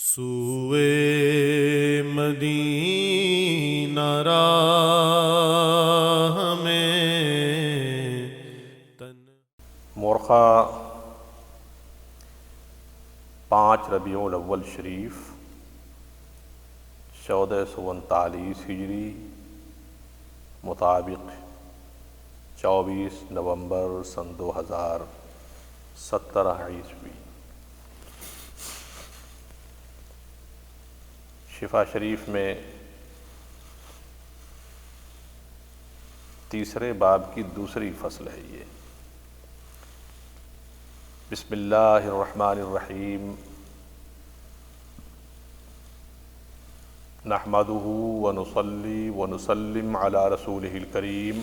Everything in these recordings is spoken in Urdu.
سوئے مدینہ راہ میں مورخہ 5 ربیع الاول شریف 1439 ہجری مطابق 24 نومبر سن 2017 عیسوی۔ شفا شریف میں تیسرے باب کی دوسری فصل ہے یہ۔ بسم اللہ الرحمن الرحیم۔ نحمدہ ونصلی ونسلم علی رسولہ الکریم۔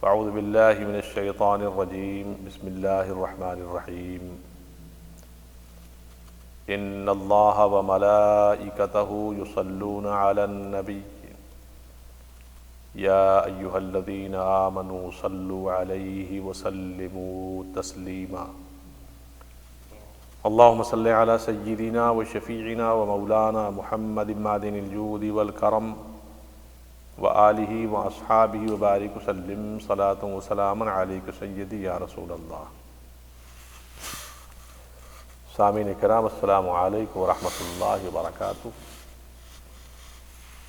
اعوذ باللہ من الشیطان الرجیم۔ بسم اللہ الرحمن الرحیم۔ ان اللہ وملائکتہ یصلون علی النبی یا ایہا الذین آمنوا صلوا علیہ وسلموا تسلیما۔ اللہم صل علی سیدنا وشفیعنا ومولانا محمد معدن الجود والکرم وآلہ واصحابہ وبارک وسلم صلاۃ وسلاما علیک سیدی یا رسول اللہ۔ سامعین کرام، السلام علیکم ورحمۃ اللہ وبرکاتہ۔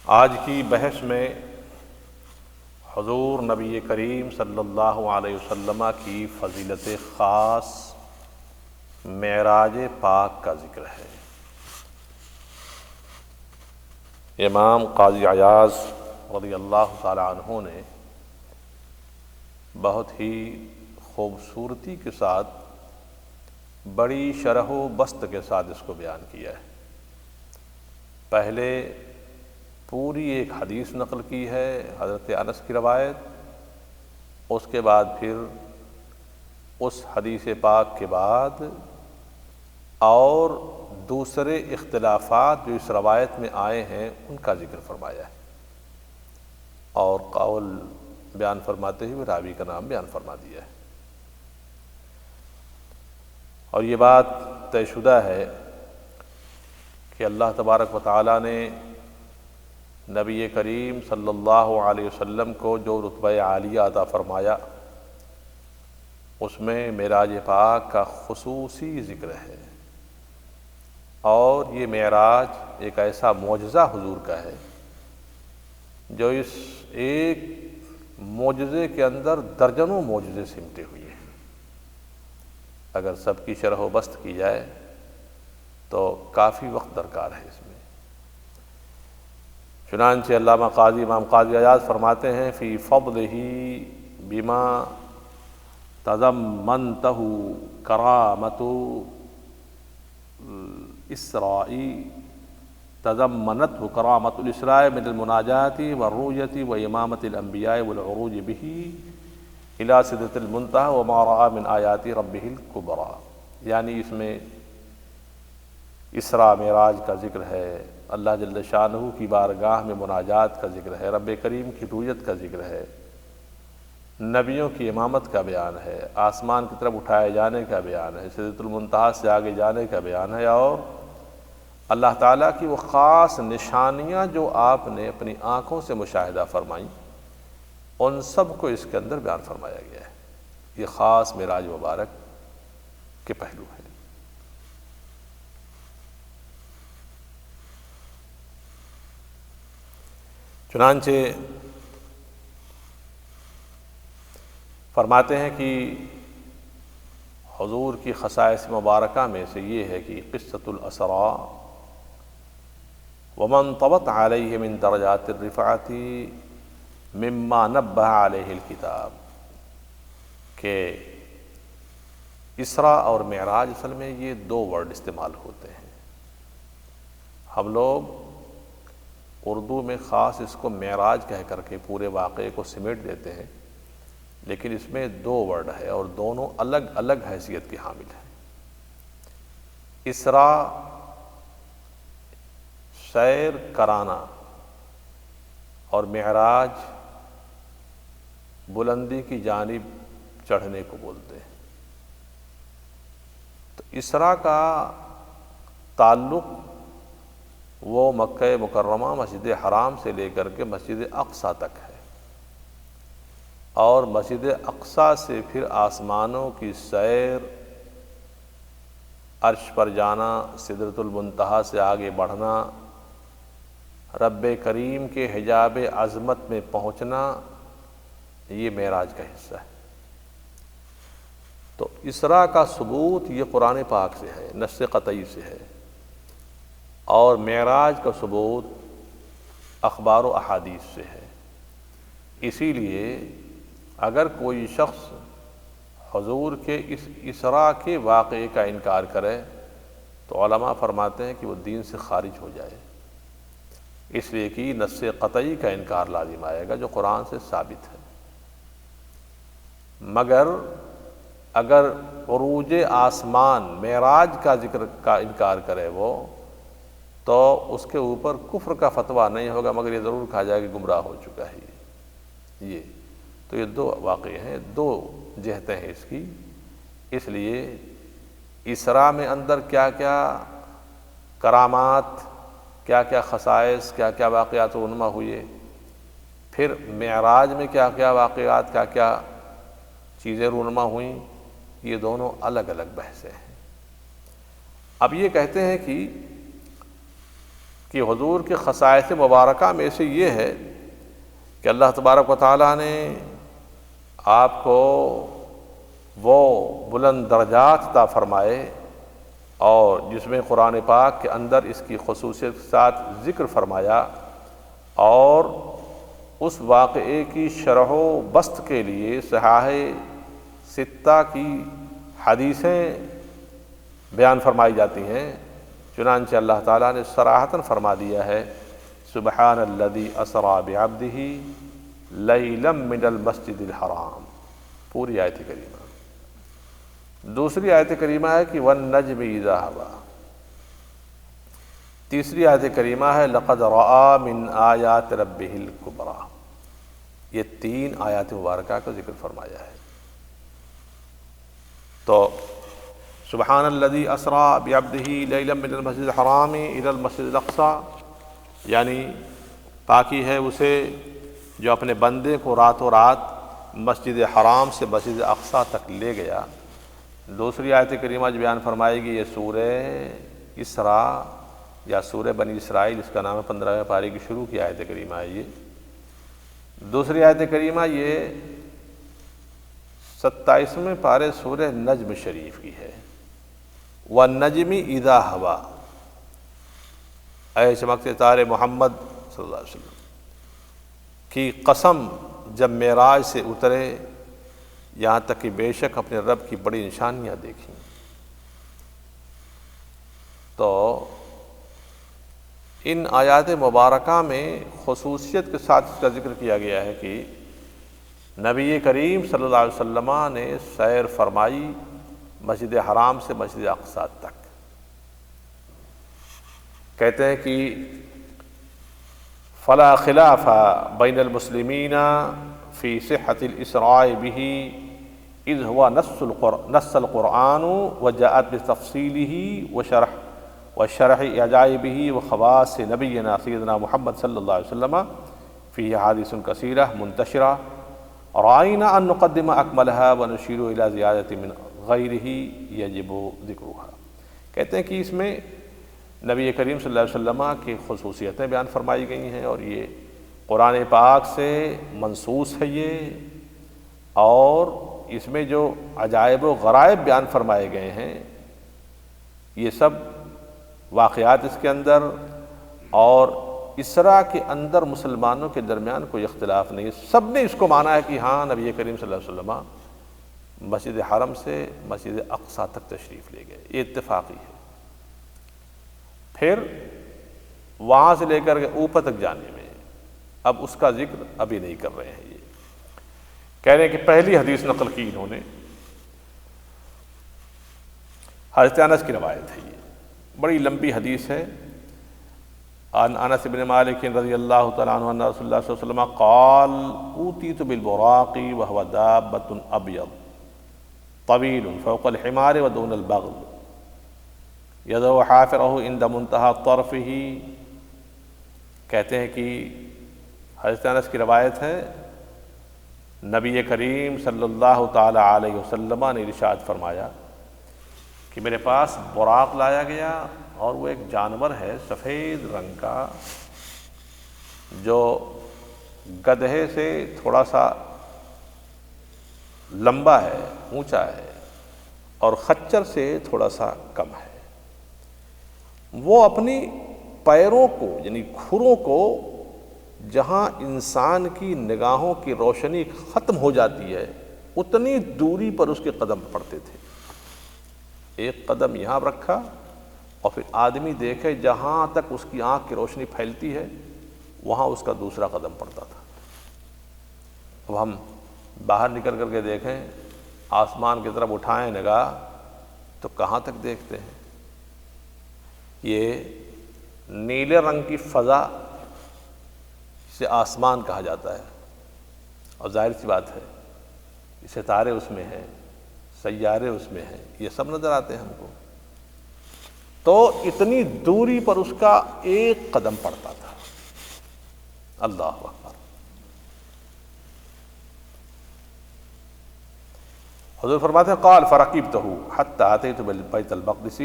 آج کی بحث میں حضور نبی کریم صلی اللہ علیہ وسلم کی فضیلت خاص معراج پاک کا ذکر ہے۔ امام قاضی عیاض رضی اللہ تعالی عنہ نے بہت ہی خوبصورتی کے ساتھ، بڑی شرح و بسط کے ساتھ اس کو بیان کیا ہے۔ پہلے پوری ایک حدیث نقل کی ہے، حضرت انس کی روایت، اس کے بعد پھر اس حدیث پاک کے بعد اور دوسرے اختلافات جو اس روایت میں آئے ہیں ان کا ذکر فرمایا ہے، اور قول بیان فرماتے ہوئے راوی کا نام بیان فرما دیا ہے۔ اور یہ بات طے شدہ ہے کہ اللہ تبارک و تعالیٰ نے نبی کریم صلی اللہ علیہ وسلم کو جو رتبہ عالیہ عطا فرمایا، اس میں معراج پاک کا خصوصی ذکر ہے، اور یہ معراج ایک ایسا معجزہ حضور کا ہے جو اس ایک معجزے کے اندر درجنوں معجزے سمٹے ہوئے ہیں۔ اگر سب کی شرح و بسط کی جائے تو کافی وقت درکار ہے اس میں۔ چنانچہ علامہ قاضی امام قاضی عیاض فرماتے ہیں فی فضلہ بما تضمنتہ کرامۃ الاسراء، تضمنتہ کرامۃ الاسراء من المناجات والرؤیۃ وامامۃ الانبیاء والعروج بہ الی سدرۃ المنتہی وما رأى من آیات ربہ الکبریٰ۔ یعنی اس میں اسراء معراج کا ذکر ہے، اللہ جل شانہ کی بارگاہ میں مناجات کا ذکر ہے، رب کریم کی رؤیت کا ذکر ہے، نبیوں کی امامت کا بیان ہے، آسمان کی طرف اٹھائے جانے کا بیان ہے، سدرۃ المنتہی سے آگے جانے کا بیان ہے، اور اللہ تعالیٰ کی وہ خاص نشانیاں جو آپ نے اپنی آنکھوں سے مشاہدہ فرمائیں، ان سب کو اس کے اندر بیان فرمایا گیا ہے۔ یہ خاص معراج مبارک کے پہلو ہیں۔ چنانچہ فرماتے ہیں کہ حضور کی خصائص مبارکہ میں سے یہ ہے کہ قصۃ الاسراء ومن طبت علیہ من درجات الرفعۃ مما نبہ علیہ الکتاب، کہ اسراء اور معراج اصل میں یہ 2 ورڈ استعمال ہوتے ہیں۔ ہم لوگ اردو میں خاص اس کو معراج کہہ کر کے پورے واقعے کو سمیٹ دیتے ہیں، لیکن اس میں 2 ورڈ ہے اور دونوں الگ الگ حیثیت کی حامل ہیں۔ اسراء سیر کرانا اور معراج بلندی کی جانب چڑھنے کو بولتے ہیں۔ تو اسراء کا تعلق وہ مکہ مکرمہ مسجد حرام سے لے کر کے مسجد اقصیٰ تک ہے، اور مسجد اقصیٰ سے پھر آسمانوں کی سیر، عرش پر جانا، سدرۃ المنتہا سے آگے بڑھنا، رب کریم کے حجاب عظمت میں پہنچنا، یہ معراج کا حصہ ہے۔ تو اسراء کا ثبوت یہ قرآن پاک سے ہے، نص قطعی سے ہے، اور معراج کا ثبوت اخبار و احادیث سے ہے۔ اسی لیے اگر کوئی شخص حضور کے اس اسراء کے واقعے کا انکار کرے تو علماء فرماتے ہیں کہ وہ دین سے خارج ہو جائے، اس لیے کہ نص قطعی کا انکار لازم آئے گا جو قرآن سے ثابت ہے۔ مگر اگر عروج آسمان معراج کا ذکر کا انکار کرے وہ، تو اس کے اوپر کفر کا فتویٰ نہیں ہوگا، مگر یہ ضرور کہا جائے کہ گمراہ ہو چکا ہے۔ یہ دو واقعے ہیں، دو جہتیں ہیں اس کی۔ اس لیے اسراء میں اندر کیا کیا کرامات، کیا کیا خصائص، کیا کیا واقعات رونما ہوئے، پھر معراج میں کیا کیا واقعات، کیا کیا چیزیں رونما ہوئیں، یہ دونوں الگ الگ بحثیں ہیں۔ اب یہ کہتے ہیں کہ حضور کے خصائص مبارکہ میں سے یہ ہے کہ اللہ تبارک و تعالیٰ نے آپ کو وہ بلند درجات عطا فرمائے، اور جس میں قرآن پاک کے اندر اس کی خصوصیت کے ساتھ ذکر فرمایا، اور اس واقعے کی شرح و بسط کے لیے صحاح ستہ کی حدیثیں بیان فرمائی جاتی ہیں۔ چنانچہ اللہ تعالیٰ نے صراحتاً فرما دیا ہے، سبحان الذی اسریٰ بعبدہ لیلا من المسجد الحرام، پوری آیت کریمہ۔ دوسری آیت کریمہ ہے کہ والنجم اذا ہوا۔ تیسری آیت کریمہ ہے لقد رأى من آیات ربہ الکبریٰ۔ یہ تین آیات مبارکہ کا ذکر فرمایا ہے۔ تو سبحان الذی اسریٰ بعبدہ لیلا من المسجد الحرام الی المسجد الاقصیٰ، یعنی پاکی ہے اسے جو اپنے بندے کو راتوں رات مسجد حرام سے مسجد اقصیٰ تک لے گیا۔ دوسری آیت کریمہ جو بیان فرمائے گی یہ سورہ اسراء یا سورہ بنی اسرائیل، اس کا نام ہے 15ویں پارے کی شروع کی آیت کریمہ ہے یہ۔ دوسری آیت کریمہ یہ 27ویں پارے سورہ نجم شریف کی ہے، وَالنَّجْمِ اِذَا هَوَىٰ، اے چمکتے تارے محمد صلی اللہ علیہ وسلم کی قسم جب معراج سے اترے، یہاں تک کہ بے شک اپنے رب کی بڑی نشانیاں دیکھیں۔ تو ان آیات مبارکہ میں خصوصیت کے ساتھ اس کا ذکر کیا گیا ہے کہ نبی کریم صلی اللہ علیہ وسلم نے سیر فرمائی مسجد حرام سے مسجد اقصیٰ تک۔ کہتے ہیں کہ فلا خلاف بین المسلمین فی صحة الاسراء بہ اذ هو نص القرآن وجاءت بتفصیلہ وشرح عجائبہ وخواص نبینا سیدنا محمد صلی اللہ علیہ وسلم فی حادث کثیرہ منتشرہ رأینا ان نقدم اکملہا ونشیر الی زیادۃ من غیرہ یجب ذکرہا۔ کہتے ہیں کہ اس میں نبی کریم صلی اللہ علیہ وسلم کی خصوصیتیں بیان فرمائی گئی ہیں، اور یہ قرآن پاک سے منصوص ہے یہ، اور اس میں جو عجائب و غرائب بیان فرمائے گئے ہیں یہ سب واقعات اس کے اندر، اور اسراء کے اندر مسلمانوں کے درمیان کوئی اختلاف نہیں، سب نے اس کو مانا ہے کہ ہاں نبی کریم صلی اللہ علیہ وسلم مسجد حرم سے مسجد اقصیٰ تک تشریف لے گئے، یہ اتفاقی ہے۔ پھر وہاں سے لے کر کے اوپر تک جانے میں اب اس کا ذکر ابھی نہیں کر رہے ہیں۔ یہ کہہ رہے ہیں کہ پہلی حدیث نقل کی انہوں نے حضرت انس کی روایت ہے، یہ بڑی لمبی حدیث ہے۔ عن انس بن مالک رضی اللہ تعالیٰ عنہ ان رسول اللہ صلی اللہ علیہ وسلم قال اوتیت بالبراق وهو دابۃ ابیض طویل فوق الحمار ودون البغل یضع حافرہ عند منتہا طرفہ، کہتے ہیں کہ حضرت انس کی روایت ہے، نبی کریم صلی اللہ تعالی علیہ وسلم نے ارشاد فرمایا کہ میرے پاس براق لایا گیا، اور وہ ایک جانور ہے سفید رنگ کا، جو گدھے سے تھوڑا سا لمبا ہے، اونچا ہے، اور خچر سے تھوڑا سا کم ہے۔ وہ اپنی پیروں کو یعنی کھروں کو جہاں انسان کی نگاہوں کی روشنی ختم ہو جاتی ہے اتنی دوری پر اس کے قدم پڑتے تھے۔ ایک قدم یہاں رکھا اور پھر آدمی دیکھے جہاں تک اس کی آنکھ کی روشنی پھیلتی ہے وہاں اس کا دوسرا قدم پڑتا تھا۔ اب ہم باہر نکل کر کے دیکھیں، آسمان کی طرف اٹھائیں نگاہ تو کہاں تک دیکھتے ہیں؟ یہ نیلے رنگ کی فضا سے آسمان کہا جاتا ہے، اور ظاہر سی بات ہے ستارے اس میں ہیں، سیارے اس میں ہیں، یہ سب نظر آتے ہیں ہم کو۔ تو اتنی دوری پر اس کا ایک قدم پڑتا تھا۔ اللہ اکبر۔ حضور فرماتے ہیں قال فرقبتہ حتی اتیت بیت المقدس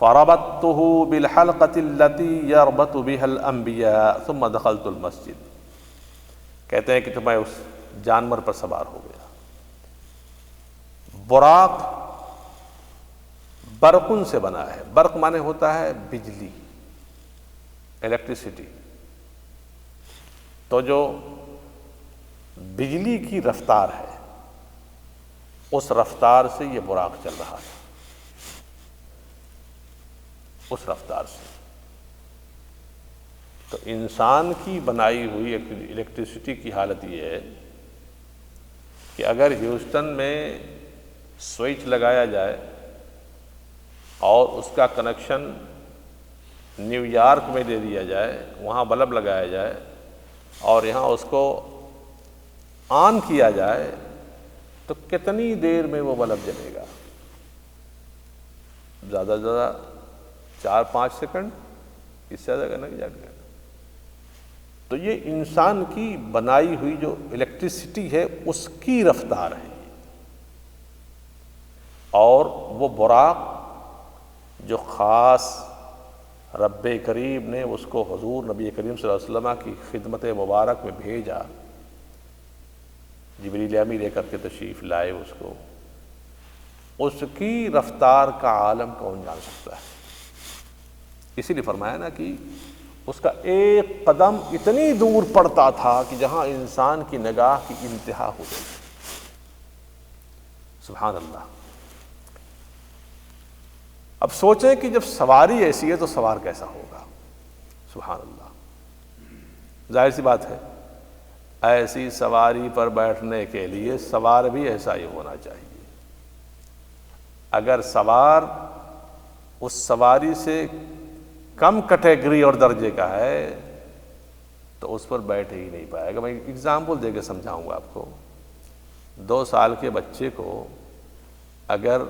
فربطته بالحلقة التي يربط بها الانبیاء ثم دخلت المسجد۔ کہتے ہیں کہ تو میں اس جانور پر سوار ہو گیا۔ براق برقن سے بنا ہے، برق مانے ہوتا ہے بجلی، الیکٹریسٹی۔ تو جو بجلی کی رفتار ہے اس رفتار سے یہ براق چل رہا تھا، اس رفتار سے۔ تو انسان کی بنائی ہوئی الیکٹریسٹی کی حالت یہ ہے کہ اگر ہیوسٹن میں سوئچ لگایا جائے اور اس کا کنیکشن نیو یارک میں دے دیا جائے، وہاں بلب لگایا جائے اور یہاں اس کو آن کیا جائے تو کتنی دیر میں وہ بلب جلے گا؟ زیادہ سے زیادہ 4-5 سیکنڈ، اس سے زیادہ نہیں جائے گا۔ تو یہ انسان کی بنائی ہوئی جو الیکٹریسٹی ہے اس کی رفتار ہے، اور وہ براق جو خاص رب کریم نے اس کو حضور نبی کریم صلی اللہ علیہ وسلم کی خدمت مبارک میں بھیجا، جبریل امین لے کر کے تشریف لائے اس کو، اس کی رفتار کا عالم کون جان سکتا ہے؟ اسی لیے فرمایا نا کہ اس کا ایک قدم اتنی دور پڑتا تھا کہ جہاں انسان کی نگاہ کی انتہا ہو گئی۔ سبحان اللہ۔ اب سوچیں کہ جب سواری ایسی ہے تو سوار کیسا ہوگا؟ سبحان اللہ۔ ظاہر سی بات ہے ایسی سواری پر بیٹھنے کے لیے سوار بھی ایسا ہی ہونا چاہیے۔ اگر سوار اس سواری سے کم کیٹیگری اور درجے کا ہے تو اس پر بیٹھ ہی نہیں پائے گا۔ میں اگزامپل دے کے سمجھاؤں گا آپ کو۔ 2 سال کے بچے کو اگر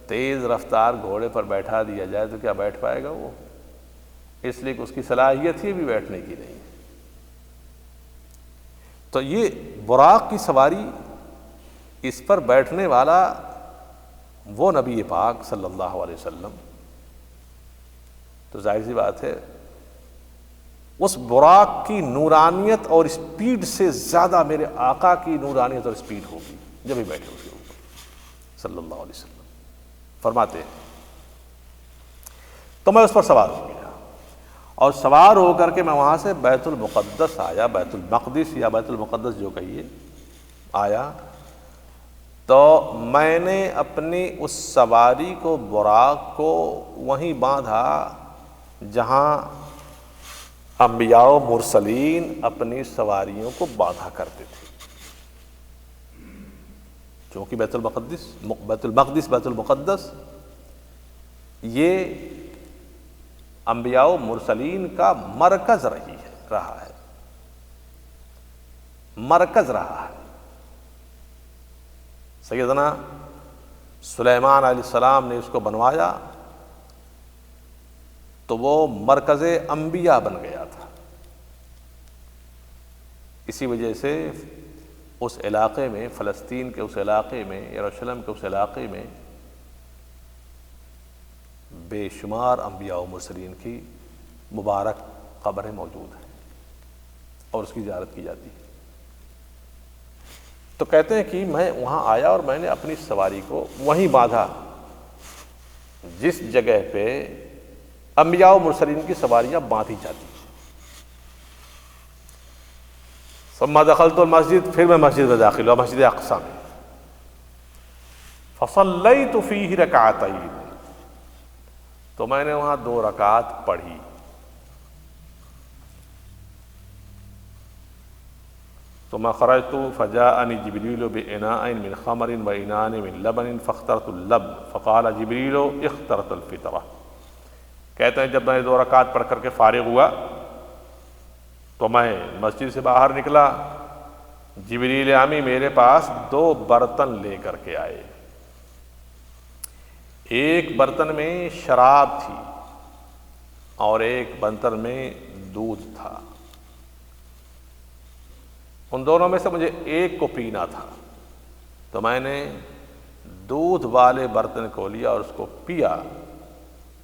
تیز رفتار گھوڑے پر بیٹھا دیا جائے تو کیا بیٹھ پائے گا وہ؟ اس لیے کہ اس کی صلاحیت ہی بھی بیٹھنے کی نہیں ہے۔ تو یہ براق کی سواری، اس پر بیٹھنے والا وہ نبی پاک صلی اللہ علیہ وسلم، تو ظاہر سی بات ہے اس براق کی نورانیت اور اسپیڈ سے زیادہ میرے آقا کی نورانیت اور اسپیڈ ہوگی جب ہی بیٹھے اس کے اوپر صلی اللہ علیہ وسلم۔ فرماتے ہیں تو میں اس پر سوار ہو گیا، اور سوار ہو کر کے میں وہاں سے بیت المقدس آیا، بیت المقدس یا بیت المقدس جو کہیے آیا، تو میں نے اپنی اس سواری کو، براق کو، وہیں باندھا جہاں انبیاء و مرسلین اپنی سواریوں کو باندھا کرتے تھے۔ چونکہ بیت المقدس یہ انبیاء و مرسلین کا مرکز رہا ہے، مرکز رہا ہے۔ سیدنا سلیمان علیہ السلام نے اس کو بنوایا، تو وہ مرکز انبیاء بن گیا تھا۔ اسی وجہ سے اس علاقے میں، فلسطین کے اس علاقے میں، یروشلم کے اس علاقے میں بے شمار انبیاء و مرسلین کی مبارک قبریں موجود ہیں اور اس کی زیارت کی جاتی ہے۔ تو کہتے ہیں کہ میں وہاں آیا اور میں نے اپنی سواری کو وہیں باندھا جس جگہ پہ انبیاء و مرسلین کی سواریاں باندھی جاتی ہیں۔ ثم دخلت المسجد، پھر میں مسجد میں داخل ہوا، مسجد اقصی میں۔ فصلیت فیہ رکعتین، تو میں نے وہاں 2 رکعت پڑھی۔ ثم خرجت فجاءني جبريل بإناء من خمر وإناء من لبن فاخترت اللبن فقال جبريل اخترت الفطرة۔ کہتے ہیں جب میں 2 رکعت پڑھ کر کے فارغ ہوا تو میں مسجد سے باہر نکلا، جبریل امی میرے پاس 2 برتن لے کر کے آئے۔ ایک برتن میں شراب تھی اور ایک برتن میں دودھ تھا۔ ان دونوں میں سے مجھے ایک کو پینا تھا، تو میں نے دودھ والے برتن کو لیا اور اس کو پیا۔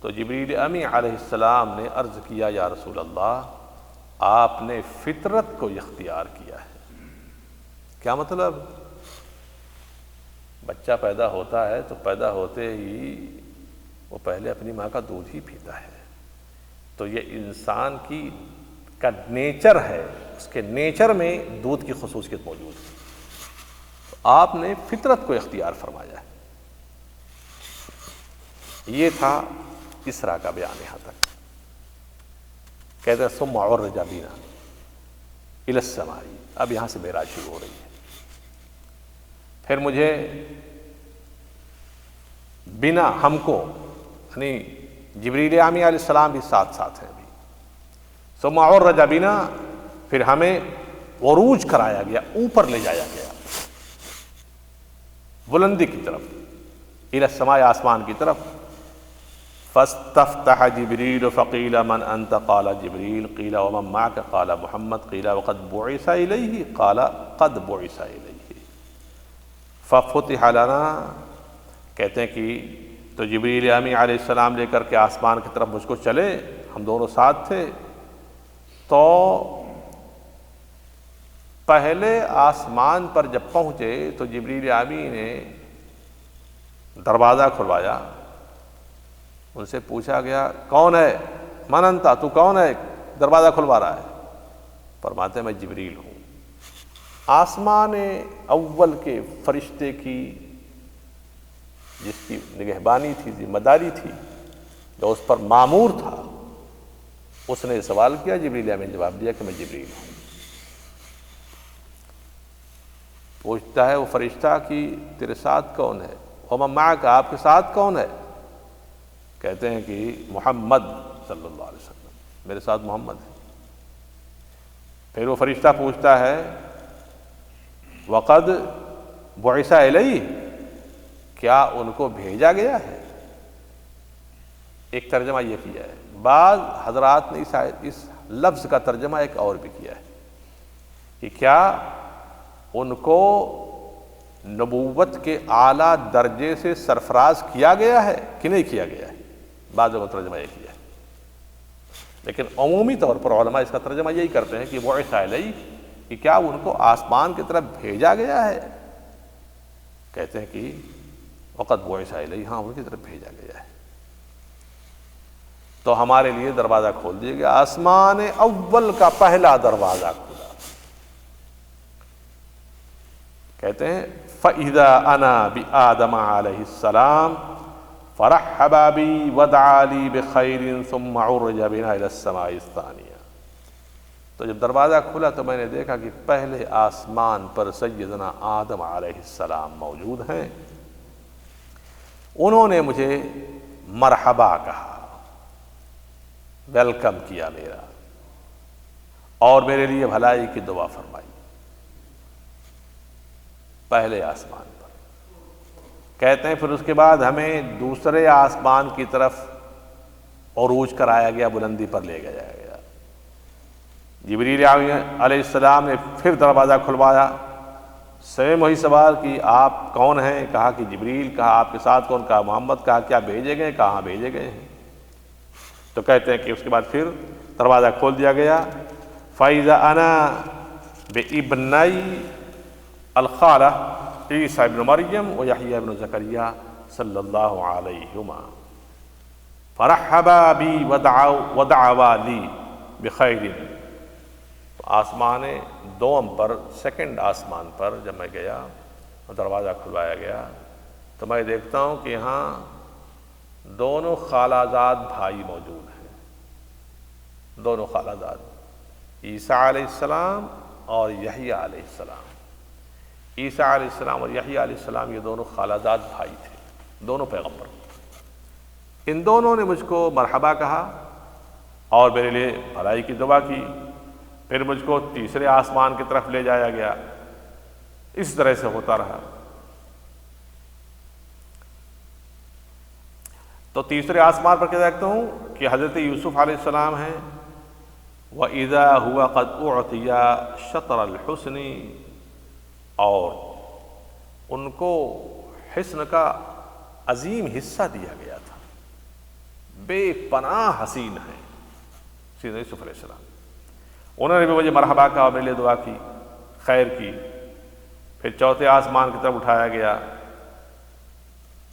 تو جبریل امی علیہ السلام نے عرض کیا، یا رسول اللہ، آپ نے فطرت کو اختیار کیا ہے۔ کیا مطلب؟ بچہ پیدا ہوتا ہے تو پیدا ہوتے ہی وہ پہلے اپنی ماں کا دودھ ہی پیتا ہے، تو یہ انسان کا نیچر ہے، اس کے نیچر میں دودھ کی خصوصیت موجود ہے، تو آپ نے فطرت کو اختیار فرمایا ہے۔ یہ تھا اسرا کا بیان یہاں تک۔ کہتے ہیں ثم عرج بنا الی السماء، اب یہاں سے معراج شروع ہو رہی ہے۔ پھر مجھے بنا، ہم کو، یعنی جبریل امی علیہ السلام بھی ساتھ ساتھ ہیں ابھی۔ ثم عرج بنا، پھر ہمیں عروج کرایا گیا، اوپر لے جایا گیا بلندی کی طرف، الی السماء، آسمان کی طرف۔ فاستفتح جبریل فقیل من انت قال جبریل قیل ومن معك قال محمد قیل وقد بعث الیہ قال قد بعث الیہ ففتح لنا۔ کہتے ہیں کہ تو جبریل امی علیہ السلام لے کر کے آسمان کی طرف مجھ کو چلے، ہم دونوں ساتھ تھے۔ تو پہلے آسمان پر جب پہنچے تو جبریل امی نے دروازہ کھلوایا، ان سے پوچھا گیا کون ہے؟ من انت، تو کون ہے دروازہ کھلوا رہا ہے؟ فرماتے ہیں میں جبریل ہوں۔ آسمان اول کے فرشتے کی جس کی نگہبانی تھی، ذمہ داری تھی، جو اس پر مامور تھا، اس نے سوال کیا، جبریل امین نے جواب دیا کہ میں جبریل ہوں۔ پوچھتا ہے وہ فرشتہ کہ تیرے ساتھ کون ہے؟ ومن معک، آپ کے ساتھ کون ہے؟ کہتے ہیں کہ محمد صلی اللہ علیہ وسلم، میرے ساتھ محمد ہے۔ پھر وہ فرشتہ پوچھتا ہے وقد بعث الیہ، کیا ان کو بھیجا گیا ہے؟ ایک ترجمہ یہ کیا ہے، بعض حضرات نے اس لفظ کا ترجمہ ایک اور بھی کیا ہے کہ کیا ان کو نبوت کے اعلیٰ درجے سے سرفراز کیا گیا ہے کہ نہیں کیا گیا ہے؟ بعض نے ترجمہ یہ کیا ہے، لیکن عمومی طور پر علماء اس کا ترجمہ یہی کرتے ہیں کہ بعث الیہ، کہ کیا ان کو آسمان کی طرف بھیجا گیا ہے؟ کہتے ہیں کہ وقت بعث الیہ، ہاں ان کی طرف بھیجا گیا ہے۔ تو ہمارے لیے دروازہ کھول دیا گیا، آسمان اول کا پہلا دروازہ کھلا۔ کہتے ہیں فَإِذَا أَنَا بِآدَمَ عَلَيْهِ السَّلَامِ فَرَحَّبَ بِي وَدَعَا لِي بِخَيْرٍ ثُمَّ عُرِّجَ بِنَا إِلَى السَّمَاءِ الثَّانِيَةِ۔ تو جب دروازہ کھلا تو میں نے دیکھا کہ پہلے آسمان پر سیدنا آدم علیہ السلام موجود ہیں۔ انہوں نے مجھے مرحبا کہا، ویلکم کیا میرا، اور میرے لیے بھلائی کی دعا فرمائی پہلے آسمان پر۔ کہتے ہیں پھر اس کے بعد ہمیں دوسرے آسمان کی طرف عروج کرایا گیا، بلندی پر لے گیا گیا۔ جبریل علیہ السلام نے پھر دروازہ کھلوایا، سیم وہی سوال کہ آپ کون ہیں؟ کہا کہ جبریل۔ کہا آپ کے ساتھ کون؟ کہا محمد۔ کہا کیا بھیجے گئے؟ کہاں بھیجے گئے ہیں؟ تو کہتے ہیں کہ اس کے بعد پھر دروازہ کھول دیا گیا۔ فَإِذَا أَنَا بِإِبْنَيْ الْخَالَةِ عیسیٰ ابن مریم و یحییٰ ابن زکریا صلی اللہ علیہما فَرَحَّبَا بِي وَدَعَوَا لِي بِخَيْرٍ۔ تو آسمان دوم پر، سیکنڈ آسمان پر جب میں گیا اور دروازہ کھلوایا گیا تو میں دیکھتا ہوں کہ یہاں دونوں خالہ زاد بھائی موجود ہیں، دونوں خالہ زاد، عیسیٰ علیہ السلام اور یحییٰ علیہ السلام۔ عیسیٰ علیہ السلام اور یحییٰ علیہ السلام یہ دونوں خالہ زاد بھائی تھے، دونوں پیغمبر۔ ان دونوں نے مجھ کو مرحبا کہا اور میرے لیے بھلائی کی دعا کی۔ پھر مجھ کو تیسرے آسمان کی طرف لے جایا گیا۔ اس طرح سے ہوتا رہا۔ تو تیسرے آسمان پر کیا دیکھتا ہوں کہ حضرت یوسف علیہ السلام ہیں، وَإِذَا هُوَ قَدْ أُعْطِيَ شَطْرَ الْحُسْنِ، اور ان کو حسن کا عظیم حصہ دیا گیا تھا، بے پناہ حسین ہیں سیدنا یوسف علیہ السلام۔ انہوں نے بھی مجھے مرحبا کہا اور میرے لیے دعا کی، خیر کی۔ پھر چوتھے آسمان کی طرف اٹھایا گیا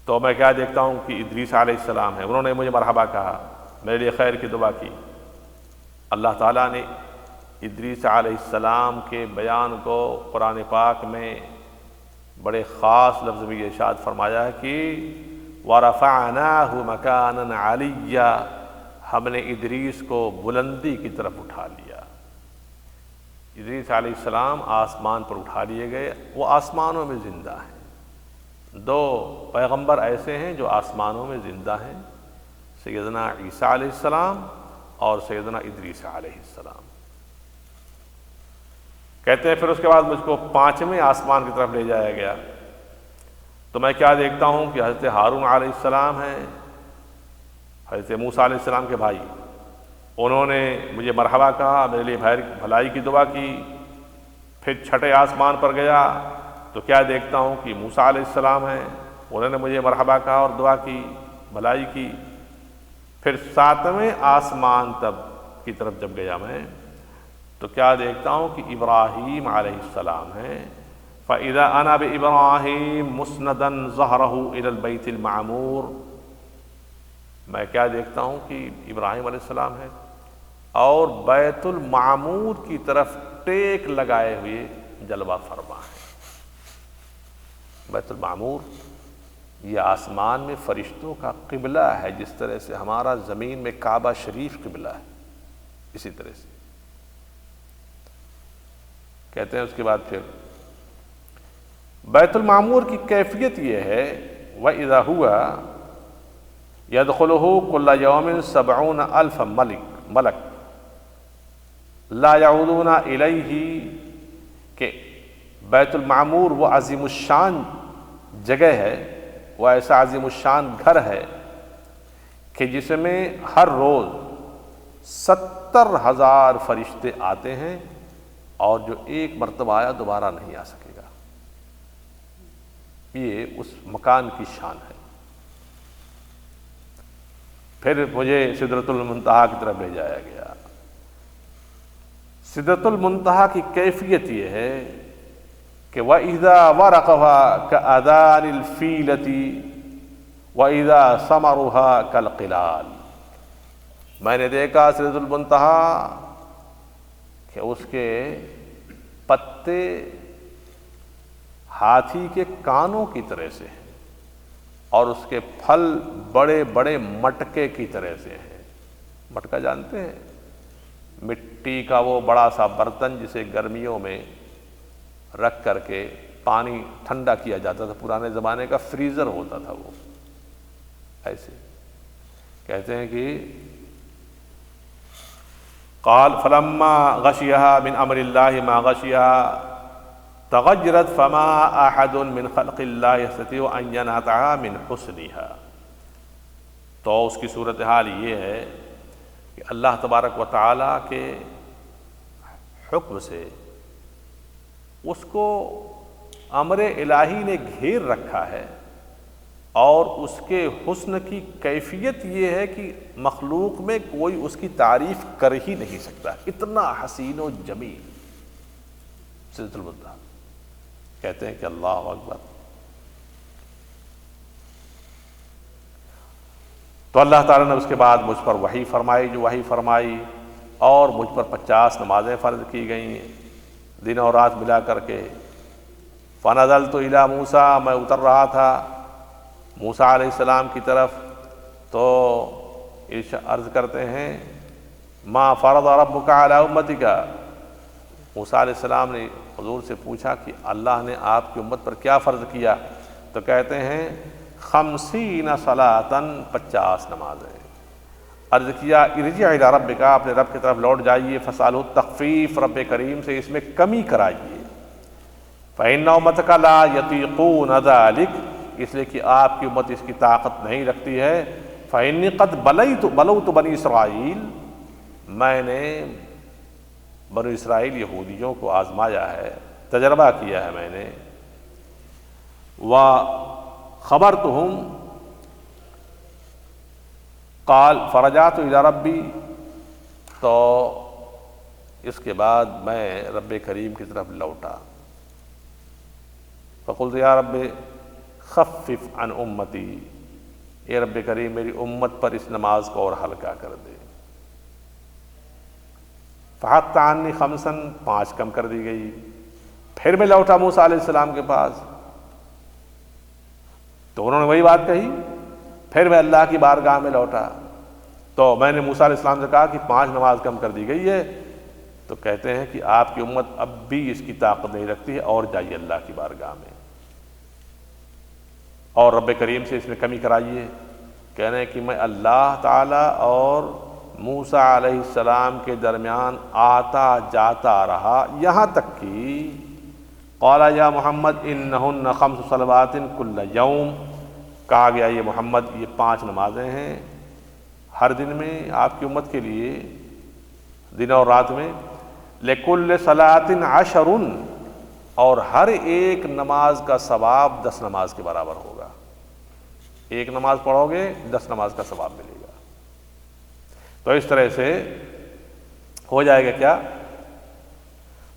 تو میں کیا دیکھتا ہوں کہ ادریس علیہ السلام ہے، انہوں نے مجھے مرحبا کہا، میرے لیے خیر کی دعا کی۔ اللہ تعالیٰ نے ادریس علیہ السلام کے بیان کو قرآن پاک میں بڑے خاص لفظ میں یہ ارشاد فرمایا ہے کہ وَرَفَعْنَاهُ مَكَانًا عَلِيًّا، ہم نے ادریس کو بلندی کی طرف اٹھا لیا۔ ادریس علیہ السلام آسمان پر اٹھا لیے گئے، وہ آسمانوں میں زندہ ہیں۔ دو پیغمبر ایسے ہیں جو آسمانوں میں زندہ ہیں، سیدنا عیسیٰ علیہ السلام اور سیدنا ادریس علیہ السلام۔ کہتے ہیں پھر اس کے بعد مجھ کو پانچویں آسمان کی طرف لے جایا گیا تو میں کیا دیکھتا ہوں کہ حضرت ہارون علیہ السلام ہیں، حضرت موسیٰ علیہ السلام کے بھائی۔ انہوں نے مجھے مرحبا کہا، میرے لیے بھلائی کی دعا کی۔ پھر چھٹے آسمان پر گیا تو کیا دیکھتا ہوں کہ موسیٰ علیہ السلام ہیں، انہوں نے مجھے مرحبا کہا اور دعا کی، بھلائی کی۔ پھر ساتویں آسمان کی طرف جب گیا میں تو کیا دیکھتا ہوں کہ ابراہیم علیہ السلام ہیں۔ فَإِذَا أَنَا بِإِبْرَاهِيمَ مُسْنَدًا ظَهْرَهُ إِلَى الْبَيْتِ الْمَعْمُورِ، میں کیا دیکھتا ہوں کہ ابراہیم علیہ السلام ہے اور بیت المعمور کی طرف ٹیک لگائے ہوئے جلوہ فرما ہے۔ بیت المعمور یہ آسمان میں فرشتوں کا قبلہ ہے، جس طرح سے ہمارا زمین میں کعبہ شریف قبلہ ہے، اسی طرح سے کہتے ہیں۔ اس کے بعد پھر بیت المعمور کی کیفیت یہ ہے وَإِذَا هُوَ يَدْخُلُهُ كُلَّ يَوْمٍ 70,000 ملک لا يعودون إِلَيْهِ، کہ بیت المعمور وہ عظیم الشان جگہ ہے، وہ ایسا عظیم الشان گھر ہے کہ جس میں ہر روز 70,000 فرشتے آتے ہیں، اور جو ایک مرتبہ آیا دوبارہ نہیں آ سکے گا۔ یہ اس مکان کی شان ہے۔ پھر مجھے سدرۃ المنتہا کی طرف لے جایا گیا۔ سدرۃ المنتہا کی کیفیت یہ ہے کہ وَإِذَا وَرَقُهَا كَأَذَانِ الْفِيلَةِ وَإِذَا ثَمَرُهَا كَالْقِلَالِ، میں نے دیکھا سدرۃ المنتہا کہ اس کے پتے ہاتھی کے کانوں کی طرح سے ہیں اور اس کے پھل بڑے بڑے مٹکے کی طرح سے ہیں۔ مٹکا جانتے ہیں؟ مٹی کا وہ بڑا سا برتن جسے گرمیوں میں رکھ کر کے پانی ٹھنڈا کیا جاتا تھا، پرانے زمانے کا فریزر ہوتا تھا وہ، ایسے کہتے ہیں کہ قال فلما غشيها من امر الله ما غشيها تغيرت فما احد من خلق الله يستطيع ان ينازعها من حسنها، تو اس کی صورتحال یہ ہے کہ اللہ تبارک و تعالیٰ کے حکم سے اس کو امر الہی نے گھیر رکھا ہے، اور اس کے حسن کی کیفیت یہ ہے کہ مخلوق میں کوئی اس کی تعریف کر ہی نہیں سکتا، اتنا حسین و جمیل سدرۃ المنتہا۔ کہتے ہیں کہ اللہ اکبر۔ تو اللہ تعالیٰ نے اس کے بعد مجھ پر وحی فرمائی، جو وحی فرمائی، اور مجھ پر 50 نمازیں فرض کی گئیں دن اور رات ملا کر کے۔ فنزلت الی موسیٰ، میں اتر رہا تھا موسیٰ علیہ السلام کی طرف، تو عرض کرتے ہیں ما فرض ربک علی امتک، موسیٰ علیہ السلام نے حضور سے پوچھا کہ اللہ نے آپ کی امت پر کیا فرض کیا؟ تو کہتے ہیں 50 صلاۃً، 50 نمازیں۔ عرض کیا ارجع الی ربک، اپنے رب کی طرف لوٹ جائیے، فسألہ التخفیف، رب کریم سے اس میں کمی کرائیے۔ فإن امتک لا یطیقون ذلک، اس لیے کہ آپ کی امت اس کی طاقت نہیں رکھتی ہے۔ فإنی قد بلوت بنی اسرائیل، میں نے بنو اسرائیل یہودیوں کو آزمایا ہے، تجربہ کیا ہے میں نے۔ وخبرتہم، قال فرجعت الی ربی، تو اس کے بعد میں رب کریم کی طرف لوٹا۔ فقلت یا رب خفف عن امتی، اے رب کریم میری امت پر اس نماز کو اور ہلکا کر دے۔ فحط عنی 5، 5 کم کر دی گئی۔ پھر میں لوٹا موسیٰ علیہ السلام کے پاس، تو انہوں نے وہی بات کہی۔ پھر میں اللہ کی بارگاہ میں لوٹا، تو میں نے موسیٰ علیہ السلام سے کہا کہ 5 نماز کم کر دی گئی ہے۔ تو کہتے ہیں کہ آپ کی امت اب بھی اس کی طاقت نہیں رکھتی ہے، اور جائیے اللہ کی بارگاہ میں اور رب کریم سے اس میں کمی کرائیے۔ کہہ رہے ہیں کہ میں اللہ تعالیٰ اور موسیٰ علیہ السلام کے درمیان آتا جاتا رہا، یہاں تک کہ قال یا محمد انہن 5 صلوات کل یوم، کہا گیا یہ محمد یہ 5 نمازیں ہیں ہر دن میں آپ کی امت کے لیے، دن اور رات میں۔ لکل صلاۃ 10، اور ہر ایک نماز کا ثواب 10 نماز کے برابر ہوگا۔ ایک نماز پڑھو گے 10 نماز کا ثواب ملے گا۔ تو اس طرح سے ہو جائے گا کیا؟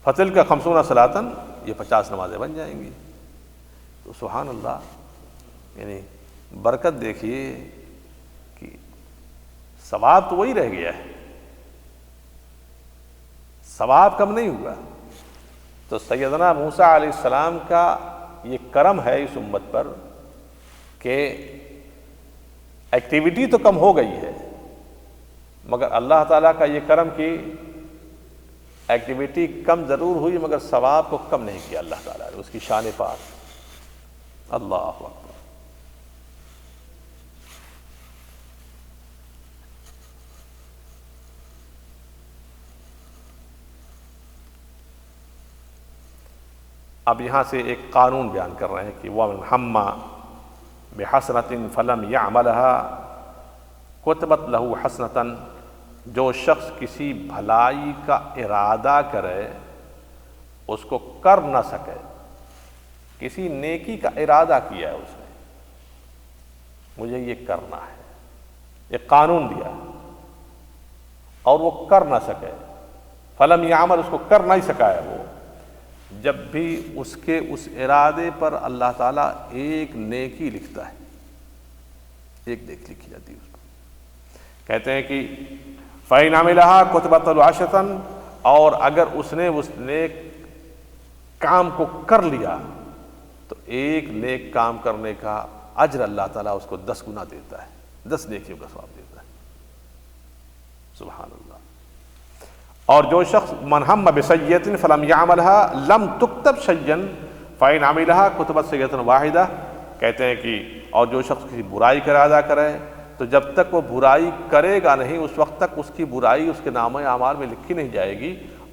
فتلک 50 صلاۃً، یہ 50 نمازیں بن جائیں گی۔ تو سبحان اللہ، یعنی برکت دیکھیے کہ ثواب تو وہی رہ گیا ہے، ثواب کم نہیں ہوا۔ تو سیدنا موسیٰ علیہ السلام کا یہ کرم ہے اس امت پر کہ ایکٹیویٹی تو کم ہو گئی ہے، مگر اللہ تعالیٰ کا یہ کرم کہ ایکٹیویٹی کم ضرور ہوئی مگر ثواب کو کم نہیں کیا اللہ تعالیٰ نے، اس کی شان پاک۔ اللہ اکبر۔ اب یہاں سے ایک قانون بیان کر رہے ہیں کہ وَمَنْ ہَمَّ بِحَسْنَةٍ فَلَمْ يَعْمَلْهَا كُتِبَتْ لَهُ حَسْنَةً، جو شخص کسی بھلائی کا ارادہ کرے اس کو کر نہ سکے، کسی نیکی کا ارادہ کیا ہے اس نے، مجھے یہ کرنا ہے، ایک قانون دیا اور وہ کر نہ سکے، فَلَمْ يَعْمَلْ، اس کو کر نہیں سکا ہے وہ، جب بھی اس کے اس ارادے پر اللہ تعالیٰ ایک نیکی لکھتا ہے، ایک نیکی لکھی جاتی ہے اس پر۔ کہتے ہیں کہ فَإِنْ عَمِلَهَا كُتِبَتْ لَهُ عَشْرَةً، اور اگر اس نے اس نیک کام کو کر لیا تو ایک نیک کام کرنے کا اجر اللہ تعالیٰ اس کو 10 گنا دیتا ہے، 10 نیکیوں کا ثواب دیتا ہے۔ سبحان اللہ۔ اور جو شخص من ہم بسیئۃ فلم یعملها لم تکتب شیئا فإن عملها کتبت سیئۃ واحدہ، کہتے ہیں کہ اور جو شخص کسی برائی کا ارادہ کرے تو جب تک وہ برائی کرے گا نہیں اس وقت تک اس کی برائی اس کے نامہ اعمال میں لکھی نہیں جائے گی،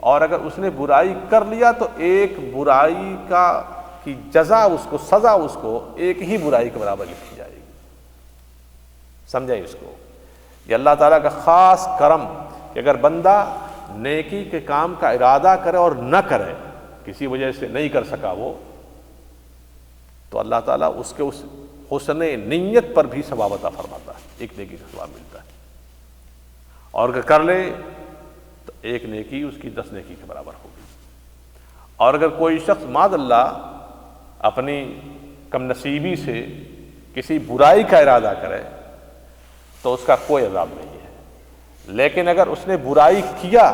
اور اگر اس نے برائی کر لیا تو ایک برائی کی جزا اس کو، سزا اس کو ایک ہی برائی کے برابر لکھی جائے گی۔ سمجھیں اس کو، یہ اللہ تعالیٰ کا خاص کرم کہ اگر بندہ نیکی کے کام کا ارادہ کرے اور نہ کرے، کسی وجہ سے نہیں کر سکا وہ، تو اللہ تعالیٰ اس کے اس حسن نیت پر بھی ثواب عطا فرماتا ہے، ایک نیکی کا ثواب ملتا ہے، اور اگر کر لے تو ایک نیکی اس کی 10 نیکی کے برابر ہوگی۔ اور اگر کوئی شخص معاذ اللہ اپنی کم نصیبی سے کسی برائی کا ارادہ کرے تو اس کا کوئی عذاب نہیں ہے، لیکن اگر اس نے برائی کیا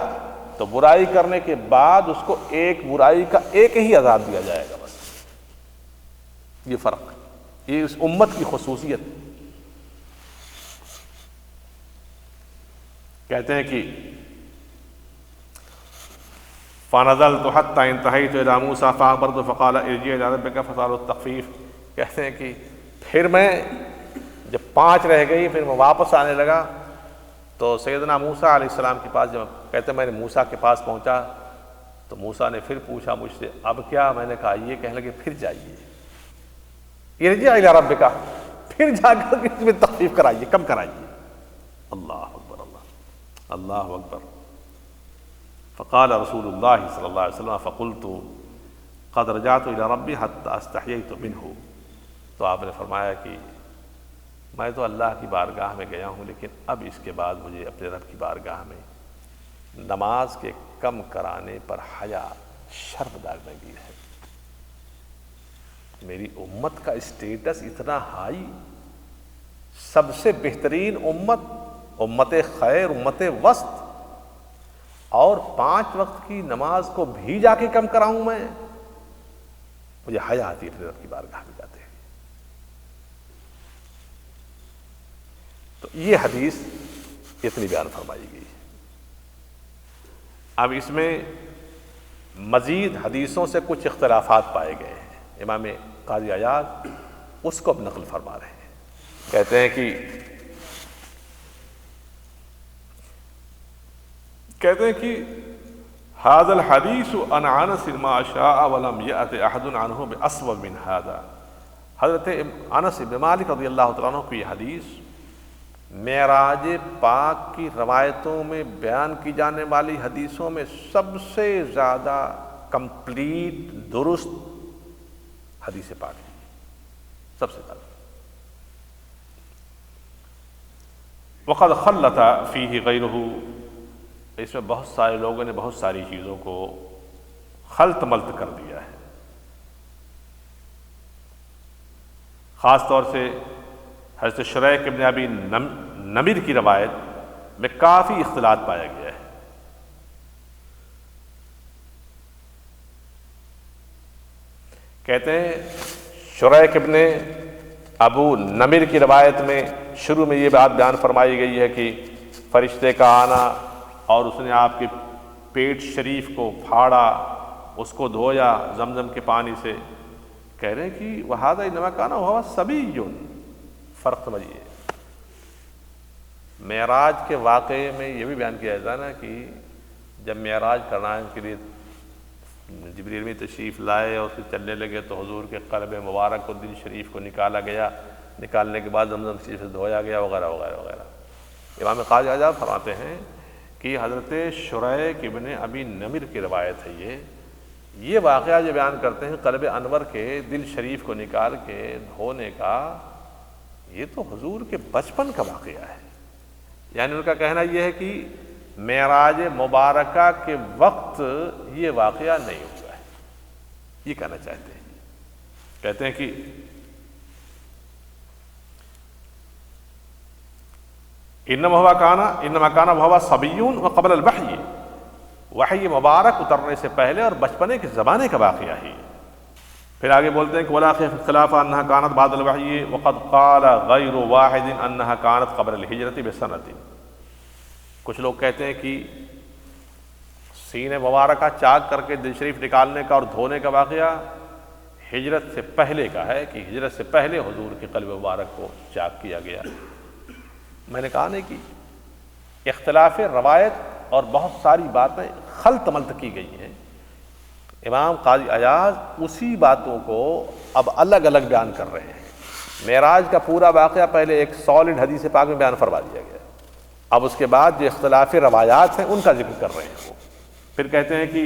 تو برائی کرنے کے بعد اس کو ایک برائی کا ایک ہی عذاب دیا جائے گا بس۔ یہ فرق، یہ اس امت کی خصوصیت۔ کہتے ہیں کہ فَنَزَلْتُ حَتَّى انْتَهَيْتُ إِلَىٰ مُوسَىٰ فَأَخْبَرْتُهُ فَقَالَ ارْجِعْ إِلَىٰ رَبِّكَ فَاسْأَلْهُ التَّخْفِيفَ۔ کہتے ہیں کہ پھر میں جب 5 رہ گئی پھر میں واپس آنے لگا تو سیدنا موسیٰ علیہ السلام کے پاس، جب کہتے ہیں میں نے موسیٰ کے پاس پہنچا تو موسیٰ نے پھر پوچھا مجھ سے اب کیا؟ میں نے کہا یہ، کہنے لگے پھر جائیے، ارجع الی ربک، پھر جا کر اس میں تخفیف کرائیے، کم کرائیے۔ اللہ اکبر، اللہ اکبر۔ فقال رسول اللہ صلی اللہ علیہ وسلم فقلت قد رجعت الی ربی حتی استحییت منہ۔ تو آپ نے فرمایا کہ میں تو اللہ کی بارگاہ میں گیا ہوں، لیکن اب اس کے بعد مجھے اپنے رب کی بارگاہ میں نماز کے کم کرانے پر حیا، شرمدار لگی ہے۔ میری امت کا اسٹیٹس اتنا ہائی، سب سے بہترین امت، امت خیر، امت وسط، اور 5 وقت کی نماز کو بھی جا کے کم کراؤں میں، مجھے حیا آتی ہے اپنے رب کی بارگاہ میں جاتے ہیں۔ تو یہ حدیث اتنی بیان فرمائی گئی۔ اب اس میں مزید حدیثوں سے کچھ اختلافات پائے گئے ہیں، امام قاضی عیاض اس کو اب نقل فرما رہے ہیں۔ کہتے ہیں کہ هذا الحدیث عن انس ما شاء ولم یأت احد عنہ باصوب من هذا۔ حضرت انس بن مالک رضی اللہ تعالیٰ عنہ کی یہ حدیث معراج پاک کی روایتوں میں بیان کی جانے والی حدیثوں میں سب سے زیادہ کمپلیٹ، درست حدیث پاک ہے، سب سے زیادہ۔ وقد خلط فیہ غیرہ، اس میں بہت سارے لوگوں نے بہت ساری چیزوں کو خلط ملط کر دیا ہے، خاص طور سے حضرت شریح ابن ابی نمر کی روایت میں کافی اختلاط پایا گیا ہے۔ کہتے ہیں شریح ابن ابو نمر کی روایت میں شروع میں یہ بات بیان فرمائی گئی ہے کہ فرشتے کا آنا اور اس نے آپ کے پیٹ شریف کو پھاڑا، اس کو دھویا زمزم کے پانی سے۔ کہہ رہے ہیں کہ وَهَذَا إِنَّمَا كَانَ وَهُوَ صَبِيٌّ۔ فرق سمجھیے، معراج کے واقعے میں یہ بھی بیان کیا جاتا ہے نا کہ جب معراج کرنا کے لیے جبریل میں تشریف لائے اور پھر چلنے لگے تو حضور کے قلب مبارک کو، دل شریف کو نکالا گیا، نکالنے کے بعد زمزم شریف سے دھویا گیا وغیرہ وغیرہ وغیرہ۔ امام قاضی عیاض فرماتے ہیں کہ حضرت شریح ابن ابی نمر کی روایت ہے یہ واقعہ جو بیان کرتے ہیں قلب انور کے دل شریف کو نکال کے دھونے کا، یہ تو حضور کے بچپن کا واقعہ ہے۔ یعنی ان کا کہنا یہ ہے کہ معراج مبارکہ کے وقت یہ واقعہ نہیں ہوا ہے، یہ کہنا چاہتے ہیں۔ کہتے ہیں کہ انما کان وهو صبی وقبل الوحی، وحی مبارک اترنے سے پہلے اور بچپنے کے زمانے کا واقعہ ہے۔ پھر آگے بولتے ہیں کہ ولا خلاف اختلاف انها كانت بعد الوحی وقد قال غیر واحد انها كانت قبل الہجرۃ بسنۃ۔ کچھ لوگ کہتے ہیں کہ سینہ مبارکہ چاک کر کے دل شریف نکالنے کا اور دھونے کا واقعہ ہجرت سے پہلے کا ہے، کہ ہجرت سے پہلے حضور کے قلب مبارک کو چاک کیا گیا۔ میں نے کہا نہیں کہ اختلاف روایت اور بہت ساری باتیں خلط ملط کی گئی ہیں۔ امام قاضی عیاض اسی باتوں کو اب الگ الگ بیان کر رہے ہیں۔ معراج کا پورا واقعہ پہلے ایک سالڈ حدیث پاک میں بیان فرما دیا گیا، اب اس کے بعد جو اختلافی روایات ہیں ان کا ذکر کر رہے ہیں وہ۔ پھر کہتے ہیں کہ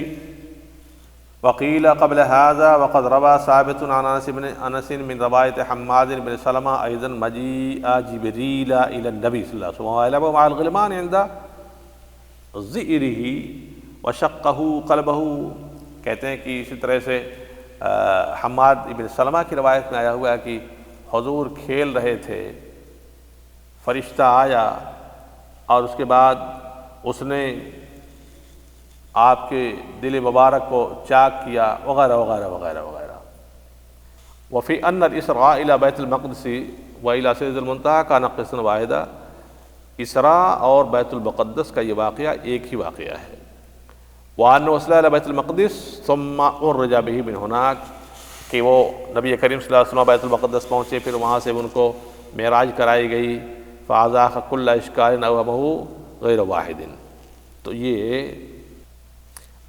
وقیل قبل هذا وقد روى ثابت عن انس من روایت حماد بن سلمہ ايضا مجيء جبريل الى النبي صلی اللہ علیہ وسلم مع الغلمان عند ذئره وشقه قلبه۔ کہتے ہیں کہ اسی طرح سے حماد بن سلمہ کی روایت میں آیا ہوا ہے کہ حضور کھیل رہے تھے، فرشتہ آیا اور اس کے بعد اس نے آپ کے دل مبارک کو چاک کیا وغیرہ وغیرہ وغیرہ وغیرہ۔ وفی ان الاسراء الى بیت المقدس والى سدرۃ المنتہی کان قسطا واحدا، اسراء اور بیت المقدس کا یہ واقعہ ایک ہی واقعہ ہے۔ وأن وصل إلى بیت المقدس ثم عرج به من هناك، کہ وہ نبی کریم صلی اللہ علیہ وسلم بیت المقدس پہنچے، پھر وہاں سے ان کو معراج کرائی گئی۔ فأزاح كل إشكال أوهمه غیر واحد۔ تو یہ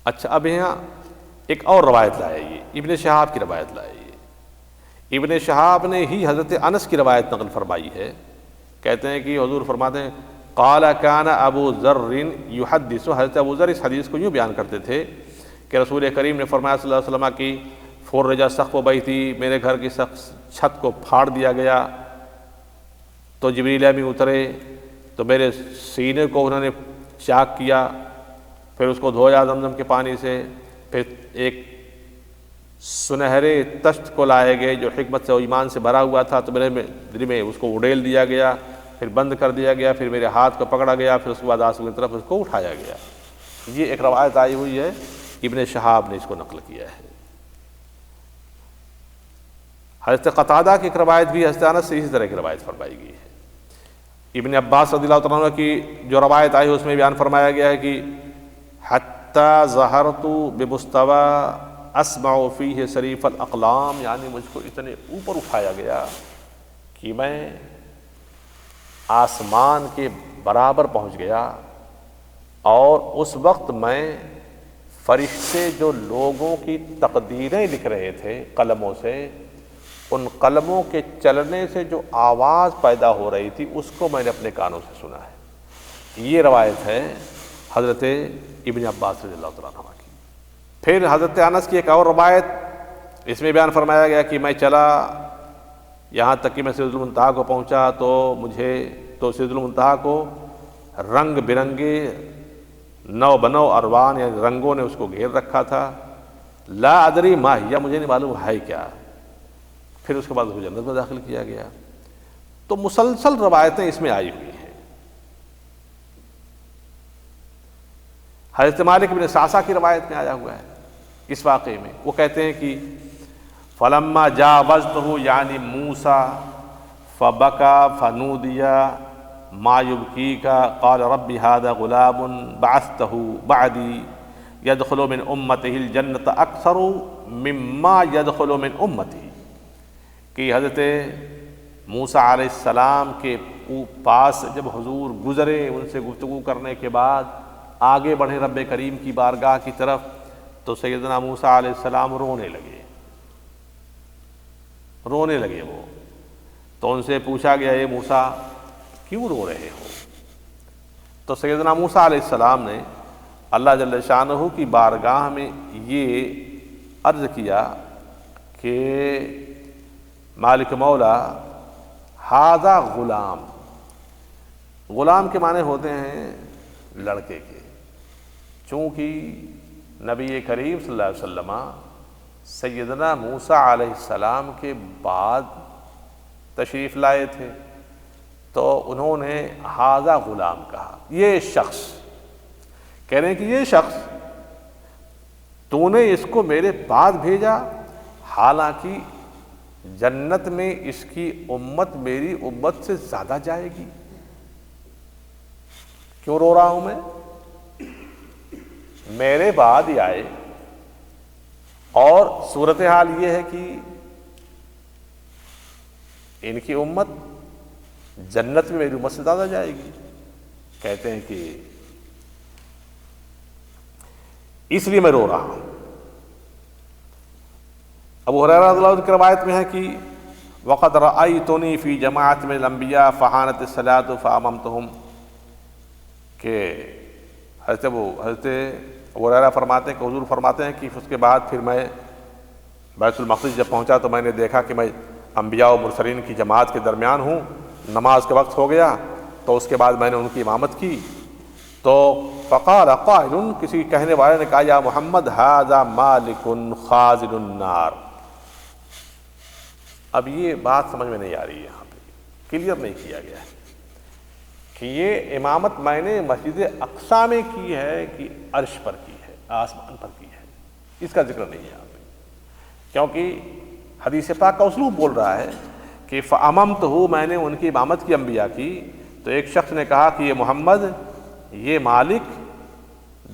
اچھا، اب یہاں ایک اور روایت لائے، یہ ابن شہاب کی روایت لائے۔ ابن شہاب نے ہی حضرت انس کی روایت نقل فرمائی ہے، کہتے ہیں کہ حضور فرماتے ہیں قال كان ابو ذر يحدث، حضرت ابو ذر اس حدیث کو یوں بیان کرتے تھے کہ رسول کریم نے فرمایا صلی اللہ علیہ وسلم کی فرج سقف بیتی، میرے گھر کی چھت کو پھاڑ دیا گیا تو جبریل امین اترے تو میرے سینے کو انہوں نے چاک کیا، پھر اس کو دھویا زمزم کے پانی سے، پھر ایک سنہرے تشت کو لائے گئے جو حکمت سے اور ایمان سے بھرا ہوا تھا، تو میرے دل میں اس کو اڈیل دیا گیا، پھر بند کر دیا گیا، پھر میرے ہاتھ کو پکڑا گیا، پھر اس کے بعد آسمان کی طرف اس کو اٹھایا گیا۔ یہ ایک روایت آئی ہوئی ہے، ابن شہاب نے اس کو نقل کیا ہے۔ حضرت قتادہ کی ایک روایت بھی حضرت انس سے اسی طرح کی روایت فرمائی گئی ہے۔ ابن عباس رضی اللہ عنہ کی جو روایت آئی ہے اس میں بیان فرمایا گیا ہے کہ حتی ظہرت بمستوی اسمع فیہ صریف الاقلام، یعنی مجھ کو اتنے اوپر اٹھایا گیا کہ میں آسمان کے برابر پہنچ گیا، اور اس وقت میں فرشتے جو لوگوں کی تقدیریں لکھ رہے تھے قلموں سے، ان قلموں کے چلنے سے جو آواز پیدا ہو رہی تھی اس کو میں نے اپنے کانوں سے سنا ہے۔ یہ روایت ہے حضرت ابن عباس رضی اللہ عنہ کی۔ پھر حضرت انس کی ایک اور روایت، اس میں بیان فرمایا گیا کہ میں چلا یہاں تک کہ میں سدرۃ المنتہی کو پہنچا تو سدرۃ المنتہی کو رنگ برنگے نو بنو اروان، یعنی رنگوں نے اس کو گھیر رکھا تھا۔ لا ادری ما ہی، مجھے نہیں معلوم ہے کیا۔ پھر اس کے بعد اس کو جنت میں داخل کیا گیا۔ تو مسلسل روایتیں اس میں آئی ہوئی ہیں۔ حضرت مالک بن سعصع کی روایت میں آیا ہوا ہے اس واقعے میں، وہ کہتے ہیں کہ فلما جاوزته یعنی موسیٰ فبکا فنودیا ما یبکیکا قال رب هذا غلام بعثته بعدی يدخل من امته الجنة اکثر مما يدخل من امتی، کہ حضرت موسیٰ علیہ السلام کے پاس جب حضور گزرے، ان سے گفتگو کرنے کے بعد آگے بڑھے رب کریم کی بارگاہ کی طرف، تو سیدنا موسیٰ علیہ السلام رونے لگے وہ۔ تو ان سے پوچھا گیا اے موسیٰ کیوں رو رہے ہو؟ تو سیدنا موسیٰ علیہ السلام نے اللہ جل شانہ کی بارگاہ میں یہ عرض کیا کہ مالک مولا ھذا غلام، غلام کے معنی ہوتے ہیں لڑکے کے، چونکہ نبی کریم صلی اللہ علیہ وسلم سیدنا موسیٰ علیہ السلام کے بعد تشریف لائے تھے، تو انہوں نے ھذا غلام کہا، یہ شخص، کہہ رہے ہیں کہ یہ شخص تو نے اس کو میرے بعد بھیجا، حالانکہ جنت میں اس کی امت میری امت سے زیادہ جائے گی۔ کیوں رو رہا ہوں میں؟ میرے بعد ہی آئے، اور صورتحال یہ ہے کہ ان کی امت جنت میں میری امت سے زیادہ جائے گی۔ کہتے ہیں کہ اس لیے میں رو رہا ہوں۔ ابو ہریرہ رضی اللہ عنہ کی روایت میں ہے کہ وقد رأیتنی فی جماعت من الانبیاء فحانت الصلاۃ فاممتہم، کہ حضرت ابو ہریرہ فرماتے ہیں کہ حضور فرماتے ہیں کہ اس کے بعد پھر میں بیت المقدس جب پہنچا تو میں نے دیکھا کہ میں انبیاء و مرسلین کی جماعت کے درمیان ہوں، نماز کا وقت ہو گیا تو اس کے بعد میں نے ان کی امامت کی، تو فقال قائل، کسی کہنے والے نے کہا یا محمد ھذا مالک خازن النار۔ اب یہ بات سمجھ میں نہیں آ رہی ہے، یہاں پہ کلیئر نہیں کیا گیا ہے کہ یہ امامت میں نے مسجد اقصی میں کی ہے کہ عرش پر کی ہے، آسمان پر کی ہے، اس کا ذکر نہیں ہے یہاں پہ، کیونکہ حدیث پاک کا اسلوب بول رہا ہے کہ فَأَمَمْتُهُ، میں نے ان کی امامت کی، انبیاء کی، تو ایک شخص نے کہا کہ یہ محمد، یہ مالک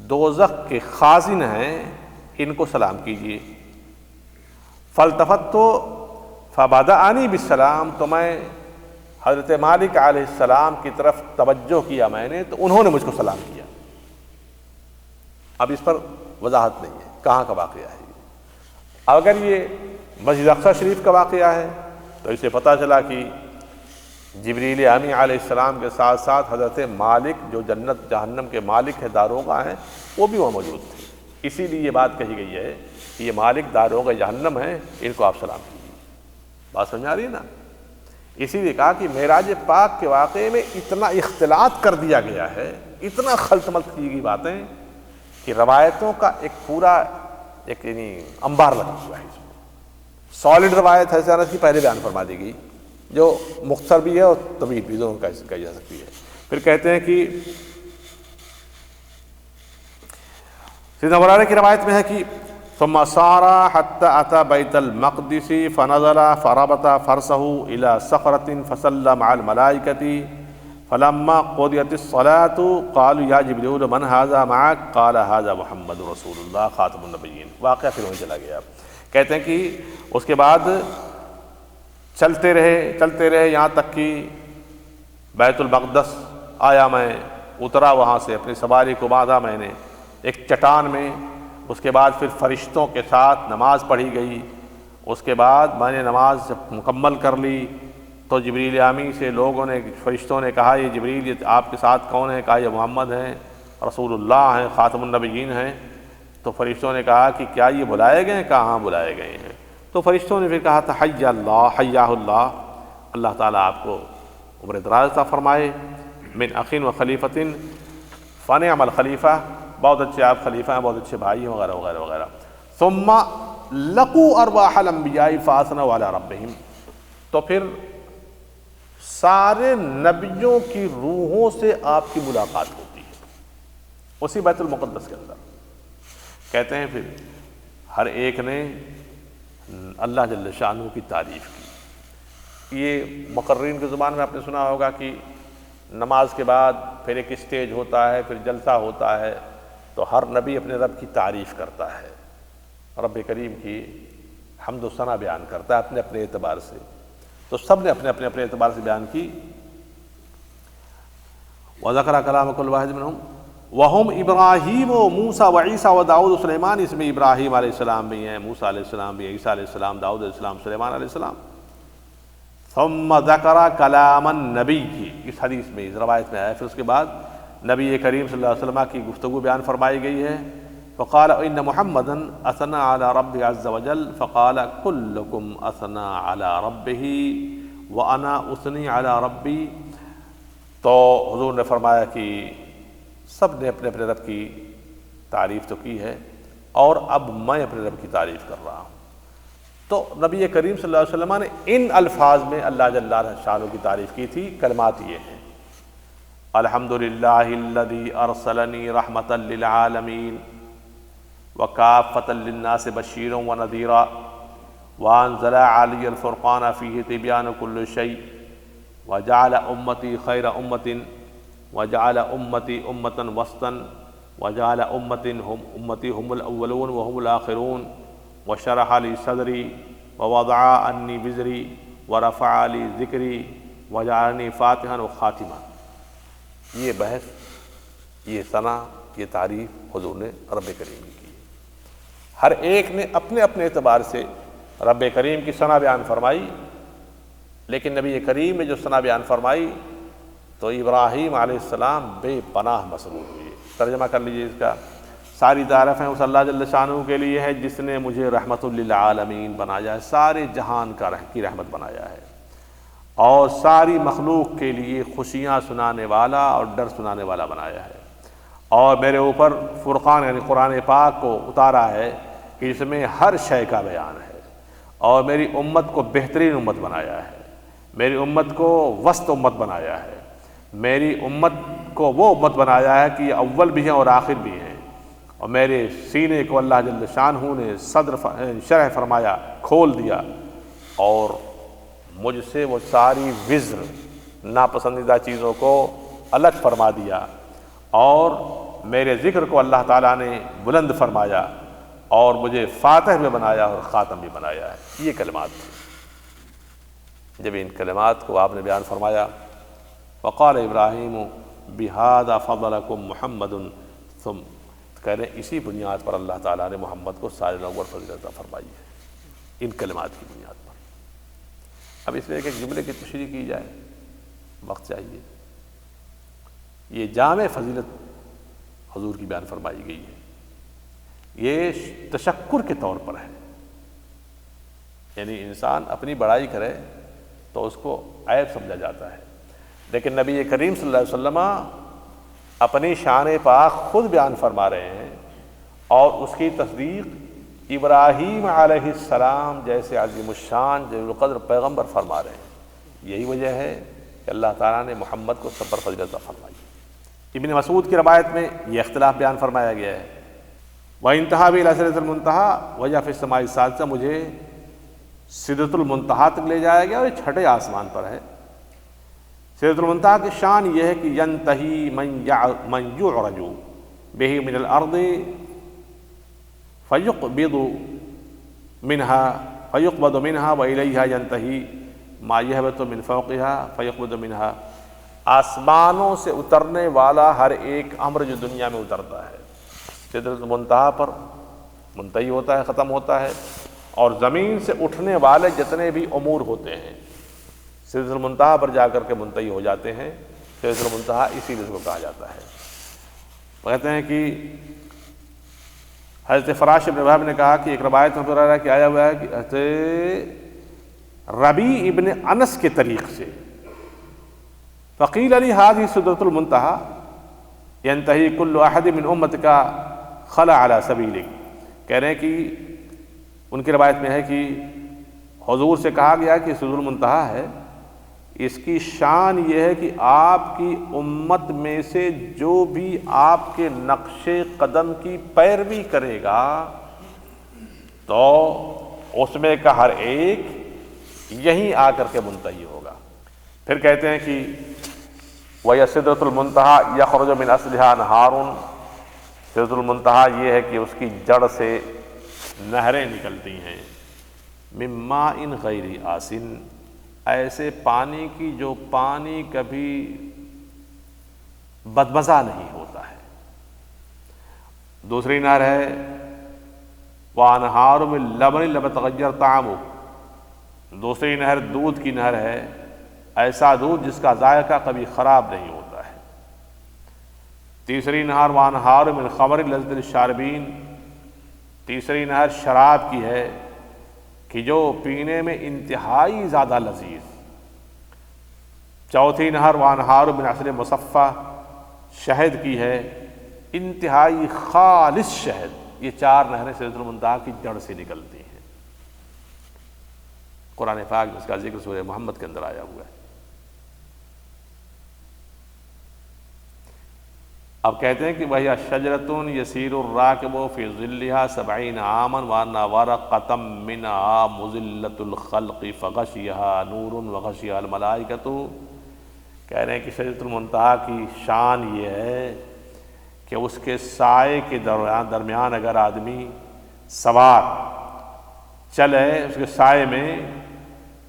دوزخ کے خازن ہیں، ان کو سلام کیجیے۔ فَالْتَفَتْتُ فَبَدَأَنِي بِالسَّلَامِ، تو میں حضرت مالک علیہ السلام کی طرف توجہ کیا میں نے، تو انہوں نے مجھ کو سلام کیا۔ اب اس پر وضاحت نہیں ہے کہاں کا واقعہ ہے یہ۔ اگر یہ مسجد اقصی شریف کا واقعہ ہے تو اسے پتہ چلا کہ جبریل امی علیہ السلام کے ساتھ ساتھ حضرت مالک جو جنت جہنم کے مالک ہے، داروغہ ہیں، وہ بھی وہاں موجود تھے، اسی لیے یہ بات کہی گئی ہے کہ یہ مالک داروغہ جہنم ہیں، ان کو آپ سلام کیجیے۔ بات سمجھ آ رہی ہے نا؟ اسی لیے کہا کہ معراج پاک کے واقعے میں اتنا اختلاط کر دیا گیا ہے، اتنا خلط ملط کی گئی باتیں کہ روایتوں کا ایک پورا ایک یعنی انبار لگا ہوا ہے اس میں۔ سالڈ روایت حضرت انس کی پہلے بیان فرما دی گئی، جو مختصر بھی ہے اور طویل بھی، دونوں کہی جا سکتی ہے۔ پھر کہتے ہیں کہ سیدنا ابو ہریرہ کی روایت میں ہے کہ ثم سار حتى اتى بیت المقدس فنزل فربط فرسه الى صخرة فصلى مع الملائكة فلما قضيت الصلاة قالوا یا جبریل من هذا معك قال هذا محمد رسول اللہ خاتم النبیین۔ واقعہ پھر وہیں چلا گیا۔ کہتے ہیں کہ اس کے بعد چلتے رہے یہاں تک کہ بیت المقدس آیا، میں اترا وہاں سے، اپنی سواری کو باندھا میں نے ایک چٹان میں، اس کے بعد پھر فرشتوں کے ساتھ نماز پڑھی گئی، اس کے بعد میں نے نماز جب مکمل کر لی تو جبریل امی سے لوگوں نے، فرشتوں نے کہا یہ جبریل یہ آپ کے ساتھ کون ہے؟ کہا یہ محمد ہیں، رسول اللہ ہیں، خاتم النبیین ہیں۔ تو فرشتوں نے کہا کہ کیا یہ بلائے گئے ہیں؟ کہا ہاں بلائے گئے ہیں۔ تو فرشتوں نے پھر کہا تھا حی اللہ حیاہ اللہ، اللہ تعالیٰ آپ کو عمر دراز عطا فرمائے، من اخین و خلیفتن فنعم الخلیفہ، بہت اچھے آپ خلیفہ ہیں، بہت اچھے بھائی ہیں، وغیرہ وغیرہ وغیرہ۔ ثم لقوا ارواح الانبیاء فاثنوا علی ربہم، تو پھر سارے نبیوں کی روحوں سے آپ کی ملاقات ہوتی ہے اسی بیت المقدس کے اندر۔ کہتے ہیں پھر ہر ایک نے اللہ جل شانہ کی تعریف کی۔ یہ مقررین کی زبان میں آپ نے سنا ہوگا کہ نماز کے بعد پھر ایک اسٹیج ہوتا ہے، پھر جلسہ ہوتا ہے، تو ہر نبی اپنے رب کی تعریف کرتا ہے، رب کریم کی حمد و ثنا بیان کرتا ہے اپنے اپنے اعتبار سے۔ تو سب نے اپنے اپنے اعتبار سے بیان کی۔ وَذَكَرَ كَلَامَ كُلِّ وَاحِدٍ مِّنْهُمْ وَهُمْ إِبْرَاهِيمُ وَمُوسَىٰ وَعِيسَىٰ وَدَاؤُدُ وسلیمان، اس میں ابراہیم علیہ السلام بھی ہیں، موسیٰ علیہ السلام بھی، عیسیٰ علیہ السلام، داؤد علیہ السلام، سلیمان علیہ السلام۔ ثم ذکر کلام النبی، اس حدیث میں، اس روایت میں آیا، پھر اس کے بعد نبی کریم صلی اللہ علیہ وسلم کی گفتگو بیان فرمائی گئی ہے۔ فقال ان محمدا اثنى على ربه عز وجل فقال كلكم اثنى على ربه وانا اثني على ربي، تو حضور نے فرمایا کہ سب نے اپنے اپنے رب کی تعریف تو کی ہے، اور اب میں اپنے رب کی تعریف کر رہا ہوں۔ تو نبی کریم صلی اللہ علیہ وسلم نے ان الفاظ میں اللہ جل شانہ کی تعریف کی تھی۔ کلمات یہ ہیں: الحمدللہ الذی ارسلنی رحمتا للعالمین وکافۃ للناس بشیرا ونذیرا وانزل علی الفرقان فیہ تبیان کل شیء وجعل امتی خیر امۃ وجعل امتی امۃ وسطا وجعل امتی هم الاولون وهم الاخرون وشرح لی صدری ووضع عنی وزری ورفع لی ذکری وجعلنی فاتحا وخاتما۔ یہ بحث، یہ ثنا، یہ تعریف حضور نے رب کریم کی کی۔ ہر ایک نے اپنے اپنے اعتبار سے رب کریم کی ثنا بیان فرمائی، لیکن نبی کریم نے جو ثنا بیان فرمائی تو ابراہیم علیہ السلام بے پناہ مسرور ہوئے۔ ترجمہ کر لیجئے اس کا، ساری تعریفیں اس اللہ جل شانہ کے لیے ہے جس نے مجھے رحمت للعالمین بنایا ہے، سارے جہان کی رحمت بنایا ہے، اور ساری مخلوق کے لیے خوشیاں سنانے والا اور ڈر سنانے والا بنایا ہے، اور میرے اوپر فرقان یعنی قرآن پاک کو اتارا ہے کہ جس میں ہر شے کا بیان ہے، اور میری امت کو بہترین امت بنایا ہے، میری امت کو وسط امت بنایا ہے، میری امت کو وہ امت بنایا ہے کہ یہ اول بھی ہیں اور آخر بھی ہیں، اور میرے سینے کو اللہ جل شانہ نے شرح فرمایا، کھول دیا، اور مجھ سے وہ ساری وزر ناپسندیدہ چیزوں کو الگ فرما دیا، اور میرے ذکر کو اللہ تعالیٰ نے بلند فرمایا، اور مجھے فاتح بھی بنایا اور خاتم بھی بنایا ہے۔ یہ کلمات تھے۔ جب ان کلمات کو آپ نے بیان فرمایا، وقال ابراہیم بہذا فضلکم محمد، ثم کہہ رہے ہیں اسی بنیاد پر اللہ تعالیٰ نے محمد کو سارے لوگوں پر فضیلت عطا فرمائی ہے، ان کلمات کی بنیاد پر۔ اب اس میں ایک جملے کی تشریح کی جائے، وقت چاہیے۔ یہ جامع فضیلت حضور کی بیان فرمائی گئی ہے، یہ تشکر کے طور پر ہے، یعنی انسان اپنی بڑائی کرے تو اس کو عیب سمجھا جاتا ہے، لیکن نبی کریم صلی اللہ علیہ وسلم اپنی شان پاک خود بیان فرما رہے ہیں، اور اس کی تصدیق ابراہیم علیہ السلام جیسے عظیم الشان جلیل القدر پیغمبر فرما رہے ہیں۔ یہی وجہ ہے کہ اللہ تعالیٰ نے محمد کو سب پر فضیلت عطا فرمائی۔ ابن مسعود کی روایت میں یہ اختلاف بیان فرمایا گیا ہے، وَإِنْتَهَا بِي إِلَى سِدْرَةِ الْمُنْتَهَا وَهِيَ فِي السَّمَاءِ السَّادِسَةِ، مجھے سدرۃ المنتہا تک لے جایا گیا، اور یہ چھٹے آسمان پر ہے۔ سدرۃ المنتہا کی شان یہ ہے کہ يَنْتَهِي مَنْ يُعْرَجُ بِهِ مِنَ الْأَرْضِ فَيُقْبِضُ مِنْهَا وَإِلَيْهَا يَنْتَهِي مَا يَهْبِطُ مِنْ فَوْقِهَا فَيُقْبِضُ مِنْهَا، آسمانوں سے اترنے والا ہر ایک امر جو دنیا میں اترتا ہے سدرۃ المنتہا پر منتہی ہوتا ہے، ختم ہوتا ہے، اور زمین سے اٹھنے والے جتنے بھی امور ہوتے ہیں سدرۃ المنتہا پر جا کر کے منتہی ہو جاتے ہیں۔ سدرۃ المنتہا اسی لیے اس کو کہا جاتا ہے۔ کہتے ہیں کہ حضرت فراش ابن وہب نے کہا کہ ایک روایت میں پڑھا کہ آیا ہوا ہے کہ حضرت ربیع ابن انس کے طریق سے، فقیل علی ہذہ سدرۃ المنتہا ینتہی کل احد من امتک خلا علی سبیلک، کہہ رہے ہیں کہ ان کی روایت میں ہے کہ حضور سے کہا گیا کہ سدرۃ المنتہا ہے، اس کی شان یہ ہے کہ آپ کی امت میں سے جو بھی آپ کے نقش قدم کی پیروی کرے گا تو اس میں کا ہر ایک یہیں آ کر کے منتہی ہوگا۔ پھر کہتے ہیں کہ وَيَا سِدْرَةُ الْمُنْتَهَا يَخْرُجُ مِنْ أَصْلِهَا نَهَارٌ، سدرۃ المنتہا یہ ہے کہ اس کی جڑ سے نہریں نکلتی ہیں، مِن مَاءٍ غَيْرِ آسِن، ایسے پانی کی جو پانی کبھی بدمزہ نہیں ہوتا ہے۔ دوسری نہر ہے وَأَنْهَارُ مِن لَبَنٍ لَمْ يَتَغَيَّرْ طَعْمُهُ، دوسری نہر دودھ کی نہر ہے، ایسا دودھ جس کا ذائقہ کبھی خراب نہیں ہوتا ہے۔ تیسری نہر وَأَنْهَارُ مِن خَمْرٍ لَذَّةٍ لِلشَّارِبِينَ، تیسری نہر شراب کی ہے کہ جو پینے میں انتہائی زیادہ لذیذ۔ چوتھی نہر وَأَنْهَارُ مِنْ عَسَلٍ مُصَفًّى، شہد کی ہے، انتہائی خالص شہد۔ یہ چار نہریں سدرۃ المنتہا کی جڑ سے نکلتی ہیں۔ قرآن پاک میں اس کا ذکر سورہ محمد کے اندر آیا ہوا ہے۔ اب کہتے ہیں کہ وَهِيَ شَجَرَةٌ يَسِيرُ الرَّاكِبُ فِي ظِلِّهَا 70 عَامًا وَأَنَّهَا وَرَقَةٌ مِّنْهَا مُظِلَّةُ الْخَلْقِ فَغَشِيَهَا نُورٌ وَغَشِيَهَا الْمَلَائِكَةُ، کہہ رہے ہیں کہ شجرۃ المنتہا کی شان یہ ہے کہ اس کے سائے کے درمیان اگر آدمی سوار چلے اس کے سائے میں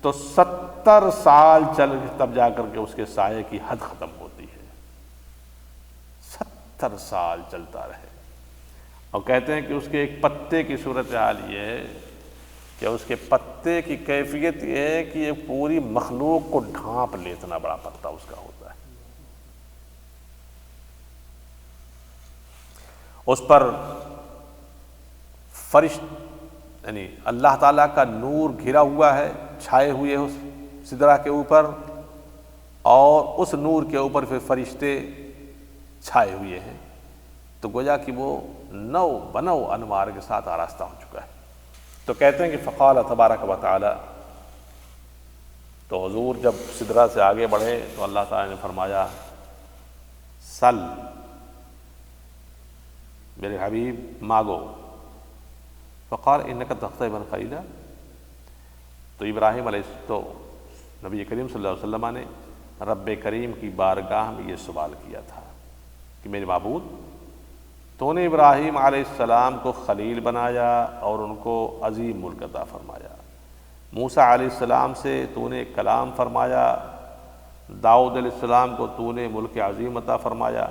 تو 70 سال چل تب جا کر کے اس کے سائے کی حد ختم ہوتی ہے، 70 سال چلتا رہے۔ اور کہتے ہیں کہ اس کے ایک پتے کی صورت حال یہ ہے کہ اس کے پتے کی کیفیت یہ ہے کہ یہ پوری مخلوق کو ڈھانپ لے، اتنا بڑا پتا اس کا ہوتا ہے۔ اس پر یعنی اللہ تعالیٰ کا نور گھرا ہوا ہے، چھائے ہوئے اس سدرہ کے اوپر، اور اس نور کے اوپر پھر فرشتے چھائے ہوئے ہیں، تو گویا کہ وہ نو بنو انوار کے ساتھ آراستہ ہو چکا ہے۔ تو کہتے ہیں کہ فقال تبارک و تعالی، تو حضور جب سدرہ سے آگے بڑھے تو اللہ تعالیٰ نے فرمایا سل، میرے حبیب مانگو۔ فقال انک تقتبا خلیلا، تو ابراہیم تو نبی کریم صلی اللہ علیہ وسلم نے رب کریم کی بارگاہ میں یہ سوال کیا تھا کہ میرے معبود، تو نے ابراہیم علیہ السلام کو خلیل بنایا اور ان کو عظیم ملک عطا فرمایا، موسیٰ علیہ السلام سے تو نے کلام فرمایا، داؤد علیہ السلام کو تو نے ملک عظیم عطا فرمایا،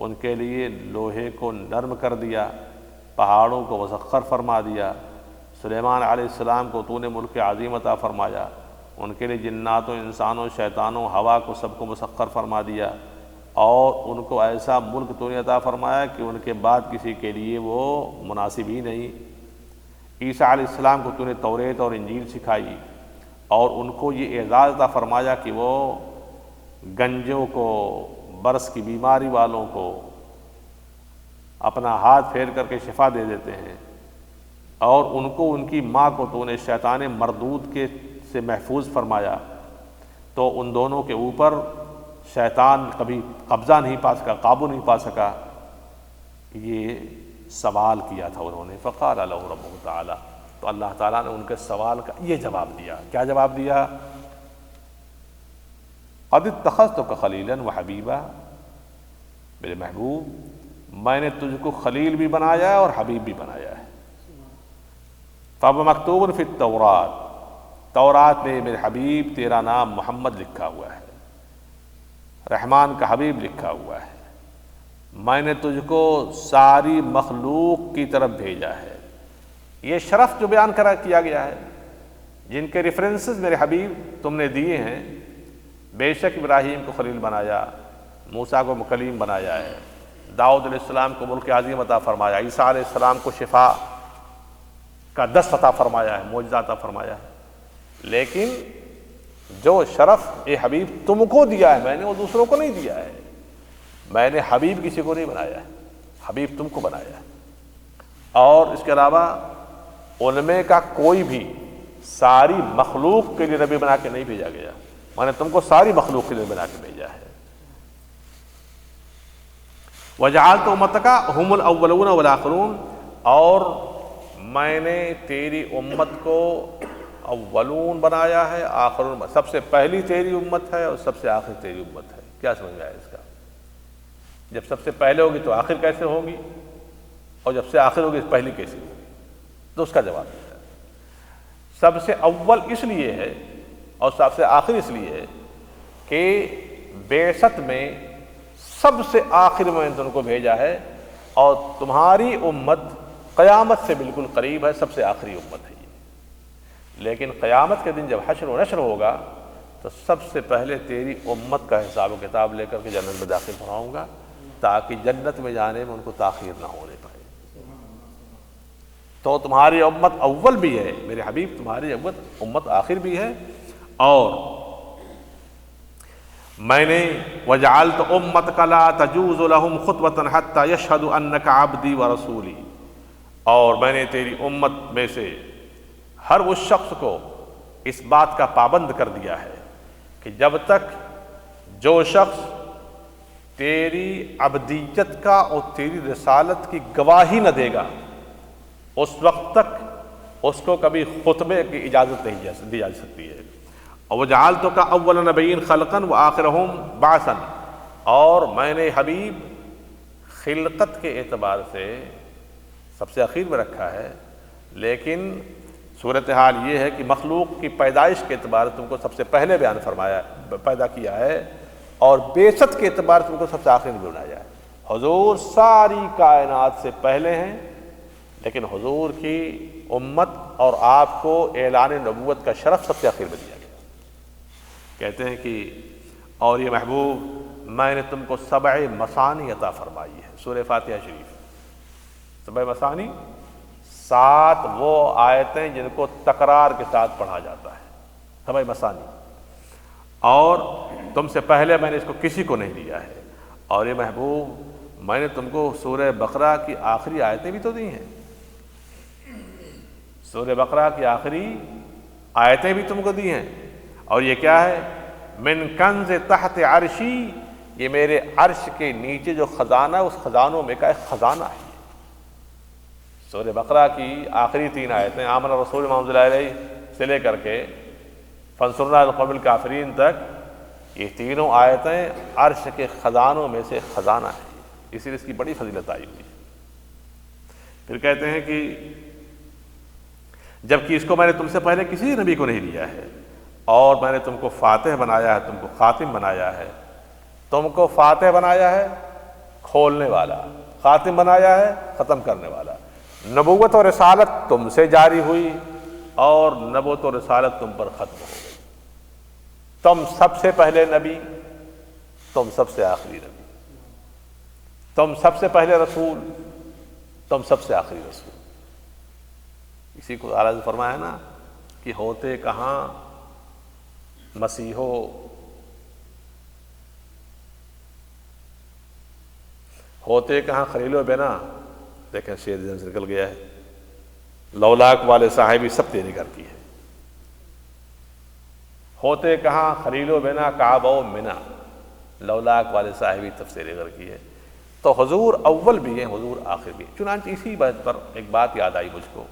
ان کے لیے لوہے کو نرم کر دیا، پہاڑوں کو مسخر فرما دیا، سلیمان علیہ السلام کو تو نے ملک عظیم عطا فرمایا، ان کے لیے جناتوں، انسانوں، شیطانوں، ہوا کو سب کو مسخر فرما دیا، اور ان کو ایسا ملک تو نے عطا فرمایا کہ ان کے بعد کسی کے لیے وہ مناسب ہی نہیں۔ عیسیٰ علیہ السلام کو تو نے توریت اور انجیل سکھائی، اور ان کو یہ اعزاز عطا فرمایا کہ وہ گنجوں کو، برس کی بیماری والوں کو اپنا ہاتھ پھیر کر کے شفا دے دیتے ہیں، اور ان کو ان کی ماں کو تو نے شیطان مردود کے سے محفوظ فرمایا، تو ان دونوں کے اوپر شیطان کبھی قبضہ نہیں پا سکا، قابو نہیں پا سکا۔ یہ سوال کیا تھا انہوں نے، فقال له ربه تعالی، تو اللہ تعالیٰ نے ان کے سوال کا یہ جواب دیا۔ کیا جواب دیا؟ قد اتخذتک خلیلا وحبیبا، میرے محبوب میں نے تجھ کو خلیل بھی بنایا ہے اور حبیب بھی بنایا ہے۔ فمکتوب فی التورات، تورات میں میرے حبیب تیرا نام محمد لکھا ہوا ہے، رحمان کا حبیب لکھا ہوا ہے، میں نے تجھ کو ساری مخلوق کی طرف بھیجا ہے۔ یہ شرف جو بیان کیا گیا ہے، جن کے ریفرنسز میرے حبیب تم نے دیے ہیں، بے شک ابراہیم کو خلیل بنایا، موسیٰ کو کلیم بنایا ہے، داؤد علیہ السلام کو ملک عظیم عطا فرمایا، عیسیٰ علیہ السلام کو شفا کا دست عطا فرمایا ہے، معجزہ عطا فرمایا ہے، لیکن جو شرف اے حبیب تم کو دیا ہے میں نے، وہ دوسروں کو نہیں دیا ہے۔ میں نے حبیب کسی کو نہیں بنایا ہے، حبیب تم کو بنایا ہے۔ اور اس کے علاوہ ان میں کا کوئی بھی ساری مخلوق کے لیے نبی بنا کے نہیں بھیجا گیا، میں نے تم کو ساری مخلوق کے لیے بنا کے بھیجا ہے۔ وَجَعَلْتُ أُمَّتَكَ هُمُ الْأَوَّلُونَ وَالْآخِرُونَ، اور میں نے تیری امت کو اولون بنایا ہے، آخرون، سب سے پہلی تیری امت ہے اور سب سے آخر تیری امت ہے۔ کیا سمجھ میں آیا اس کا؟ جب سب سے پہلے ہوگی تو آخر کیسے ہوگی، اور جب سے آخر ہوگی پہلی کیسے ہوگی؟ تو اس کا جواب دیا، سب سے اول اس لیے ہے اور سب سے آخر اس لیے ہے کہ بعثت میں سب سے آخر میں نے تم کو بھیجا ہے، اور تمہاری امت قیامت سے بالکل قریب ہے، سب سے آخری امت ہے یہ۔ لیکن قیامت کے دن جب حشر و نشر ہوگا تو سب سے پہلے تیری امت کا حساب و کتاب لے کر کے جنت میں داخل کراؤں گا، تاکہ جنت میں جانے میں ان کو تاخیر نہ ہونے پائے۔ تو تمہاری امت اول بھی ہے میرے حبیب، تمہاری امت آخر بھی ہے، اور میں نے وَجَعَلْتُ أُمَّتَكَ لَا تَجُوزُ لَهُمْ خُطْوَةً حَتَّى يَشْهَدُوا أَنَّكَ عَبْدِي وَرَسُولِي، اور میں نے تیری امت میں سے ہر اس شخص کو اس بات کا پابند کر دیا ہے کہ جب تک جو شخص تیری عبدیت کا اور تیری رسالت کی گواہی نہ دے گا، اس وقت تک اس کو کبھی خطبے کی اجازت نہیں دی جا سکتی ہے۔ وَجَعَلْتُكَ أَوَّلَ نَبِيٍّ خَلْقًا وَآخِرَهُمْ بَعْثًا، اور میں نے حبیب خلقت کے اعتبار سے سب سے اخیر میں رکھا ہے، لیکن صورتحال یہ ہے کہ مخلوق کی پیدائش کے اعتبار سے تم کو سب سے پہلے بیان فرمایا، پیدا کیا ہے، اور بعثت کے اعتبار سے تم کو سب سے آخر میں بنایا ہے۔ حضور ساری کائنات سے پہلے ہیں، لیکن حضور کی امت اور آپ کو اعلان نبوت کا شرف سب سے آخر میں دیا گیا۔ کہتے ہیں کہ اور یہ محبوب میں نے تم کو 7 مثانی عطا فرمائی ہے۔ سورہ فاتحہ شریف 7 مثانی، 7 وہ آیتیں جن کو تکرار کے ساتھ پڑھا جاتا ہے، 7 مثانی، اور تم سے پہلے میں نے اس کو کسی کو نہیں دیا ہے۔ اور یہ محبوب میں نے تم کو سورہ بقرہ کی آخری آیتیں بھی تو دی ہیں، سورہ بقرہ کی آخری آیتیں بھی تم کو دی ہیں، اور یہ کیا ہے؟ من کنز تحت عرشی، یہ میرے عرش کے نیچے جو خزانہ ہے اس خزانوں میں کا ایک خزانہ ہے۔ سورہ بقرہ کی آخری 3 آیتیں آمن الرسول بما انزل الیہ سے لے کر کے فانصرنا علی القوم الکافرین تک، یہ تینوں آیتیں عرش کے خزانوں میں سے خزانہ ہے، اسی لیے اس کی بڑی فضیلت آئی ہوئی ہے۔ پھر کہتے ہیں کہ جبکہ اس کو میں نے تم سے پہلے کسی نبی کو نہیں دیا ہے، اور میں نے تم کو فاتح بنایا ہے، تم کو خاتم بنایا ہے، تم کو فاتح بنایا ہے کھولنے والا، خاتم بنایا ہے ختم کرنے والا۔ نبوت اور رسالت تم سے جاری ہوئی، اور نبوت اور رسالت تم پر ختم ہو گئی۔ تم سب سے پہلے نبی، تم سب سے آخری نبی، تم سب سے پہلے رسول، تم سب سے آخری رسول۔ اسی کو اعلیٰ نے فرمایا نا کہ ہوتے کہاں مسیحو، ہوتے کہاں خلیل و بنا، دیکھیں شعر ذہن سے نکل گیا ہے، لولاک والے صاحبی سب تیرے گھر کی ہے۔ ہوتے کہاں خلیل و بنا کعبہ و منا، لولاک والے صاحبی سب تیرے گھر کی ہے۔ تو حضور اول بھی ہیں، حضور آخر بھی ہیں۔ چنانچہ اسی بات پر ایک بات یاد آئی مجھ کو،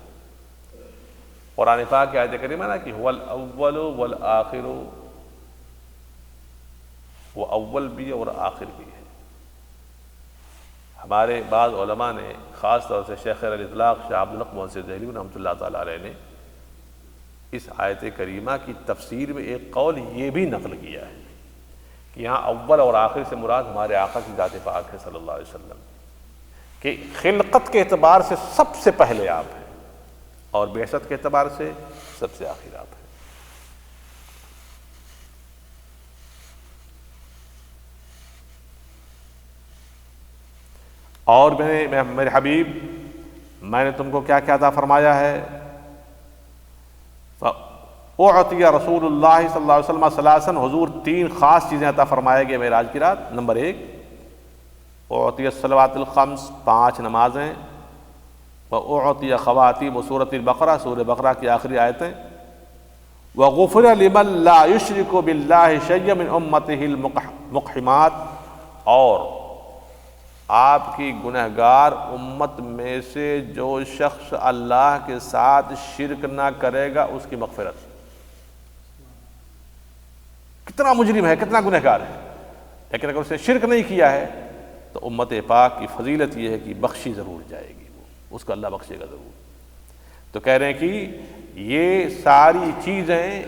قرآن پاک کی آیت کریمہ نا کہ هو الاول والآخر، وہ اول بھی ہے اور آخر بھی ہے۔ ہمارے بعض علماء نے خاص طور سے شیخ الاطلاق شاہ عبدالحق محسن دہلوی رحمۃ اللہ تعالیٰ علیہ نے اس آیت کریمہ کی تفسیر میں ایک قول یہ بھی نقل کیا ہے کہ یہاں اول اور آخر سے مراد ہمارے آقا کی ذات پاک ہے صلی اللہ علیہ وسلم، کہ خلقت کے اعتبار سے سب سے پہلے آپ ہیں، اور بعثت کے اعتبار سے سب سے آخر آپ ہیں۔ اور میرے حبیب میں نے تم کو کیا کیا عطا فرمایا ہے؟ اعطی رسول اللہ صلی اللہ علیہ وسلم ثلاثاً، حضور 3 خاص چیزیں عطا فرمایا گئے معراج کی رات۔ نمبر 1 اعطی الصلوات الخمس، 5 نمازیں، واعطی خواتیم سورۃ البقرہ، سورہ بقرہ کی آخری آیتیں، وغفر لمن لا یشرک باللہ شیئا من امتہ المقحمات، اور آپ کی گنہگار امت میں سے جو شخص اللہ کے ساتھ شرک نہ کرے گا اس کی مغفرت۔ کتنا مجرم ہے، کتنا گنہگار ہے، لیکن اگر اس نے شرک نہیں کیا ہے تو امت پاک کی فضیلت یہ ہے کہ بخشی ضرور جائے گی، وہ اس کو اللہ بخشے گا ضرور۔ تو کہہ رہے ہیں کہ یہ ساری چیزیں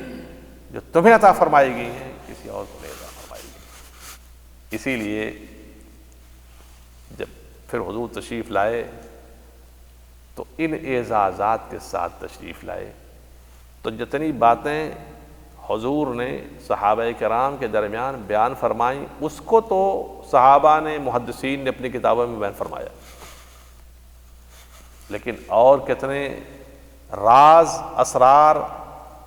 جو تمہیں عطا فرمائی گئی ہیں کسی اور کو نہیں عطا فرمائی گئی۔ اسی لیے جب پھر حضور تشریف لائے تو ان اعزازات کے ساتھ تشریف لائے، تو جتنی باتیں حضور نے صحابہ کرام کے درمیان بیان فرمائیں اس کو تو صحابہ نے، محدثین نے اپنی کتابوں میں بیان فرمایا، لیکن اور کتنے راز اسرار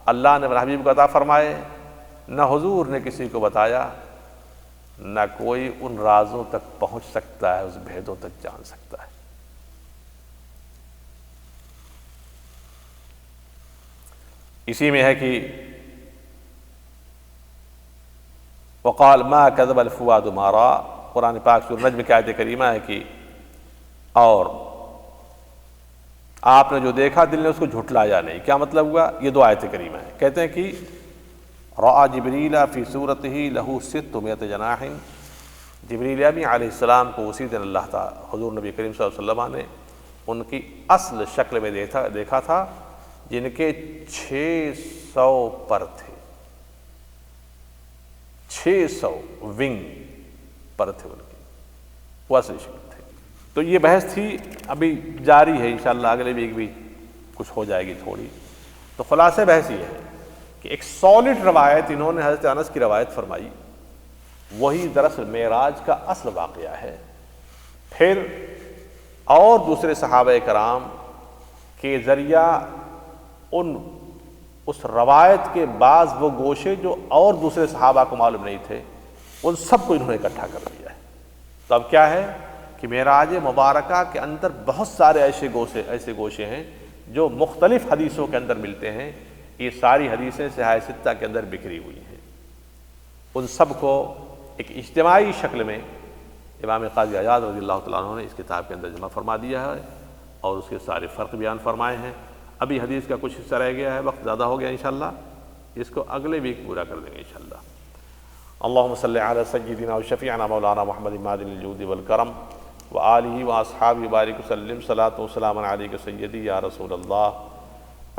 اللہ نے اپنے حبیب کو عطا فرمائے، نہ حضور نے کسی کو بتایا، نہ کوئی ان رازوں تک پہنچ سکتا ہے، اس بھیدوں تک جان سکتا ہے۔ اسی میں ہے کہ وقال ما كذب الفؤاد ما رأى، قرآن پاک سورہ نجم کی آیت کریمہ ہے کہ اور آپ نے جو دیکھا دل نے اس کو جھٹلایا نہیں۔ کیا مطلب ہوا؟ یہ 2 آیت کریمہ ہیں۔ کہتے ہیں کہ رأى جبریل فی صورتہ لہ 600 جناح، جبریل امین علیہ السلام کو اسی دن اللہ تعالی حضور نبی کریم صلی اللہ علیہ وسلم نے ان کی اصل شکل میں دیکھا تھا، جن کے 600 پر تھے، 600 ونگ پر تھے ان کی، وہ اصلی شکل تھے۔ تو یہ بحث تھی، ابھی جاری ہے انشاءاللہ اگلے ویک بھی کچھ ہو جائے گی تھوڑی. تو خلاصہ بحث یہ ہے کہ ایک سالڈ روایت انہوں نے حضرت انس کی روایت فرمائی، وہی دراصل معراج کا اصل واقعہ ہے. پھر اور دوسرے صحابہ کرام کے ذریعہ اس روایت کے بعض وہ گوشے جو اور دوسرے صحابہ کو معلوم نہیں تھے، ان سب کو انہوں نے اکٹھا کر دیا ہے. تو اب کیا ہے کہ معراج مبارکہ کے اندر بہت سارے ایسے گوشے ہیں جو مختلف حدیثوں کے اندر ملتے ہیں. یہ ساری حدیثیں صحاح ستہ کے اندر بکھری ہوئی ہیں. ان سب کو ایک اجتماعی شکل میں امام قاضی عیاض رضی اللہ تعالیٰ عنہ نے اس کتاب کے اندر جمع فرما دیا ہے اور اس کے سارے فرق بیان فرمائے ہیں. ابھی حدیث کا کچھ حصہ رہ گیا ہے، وقت زیادہ ہو گیا انشاءاللہ، اس کو اگلے ویک پورا کر دیں گے انشاءاللہ. اللہم صلی علی سیدنا و شفیعنا مولانا محمد معدن الجود والکرم وآلہ واصحابہ بارک وسلم صلاۃ و سلام علیک سیدی یا رسول اللہ.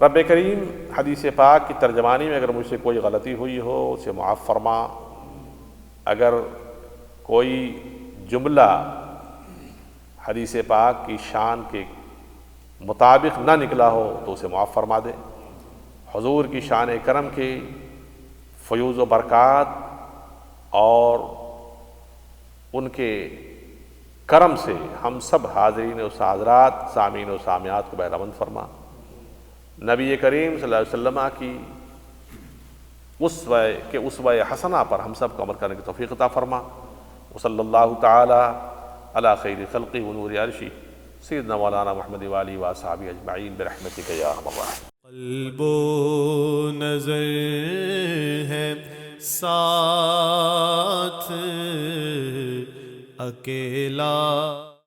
رب کریم حدیث پاک کی ترجمانی میں اگر مجھ سے کوئی غلطی ہوئی ہو اسے معاف فرما. اگر کوئی جملہ حدیث پاک کی شان کے مطابق نہ نکلا ہو تو اسے معاف فرما دے. حضور کی شان کرم کی فیوز و برکات اور ان کے کرم سے ہم سب حاضرین و حاضرات، سامعین و سامعات کو بہرمند فرما. نبی کریم صلی اللہ علیہ وسلم کی اسوہ حسنہ پر ہم سب کو عمل کرنے کی توفیق عطا فرما. وصلی اللہ تعالی علی خیر خلقہ ونور عرشہ سیدنا مولانا محمد وآلہ وصحبہ اجمعین برحمتک یا ارحم الراحمین. قلب و نظر ہے ساتھ اکیلا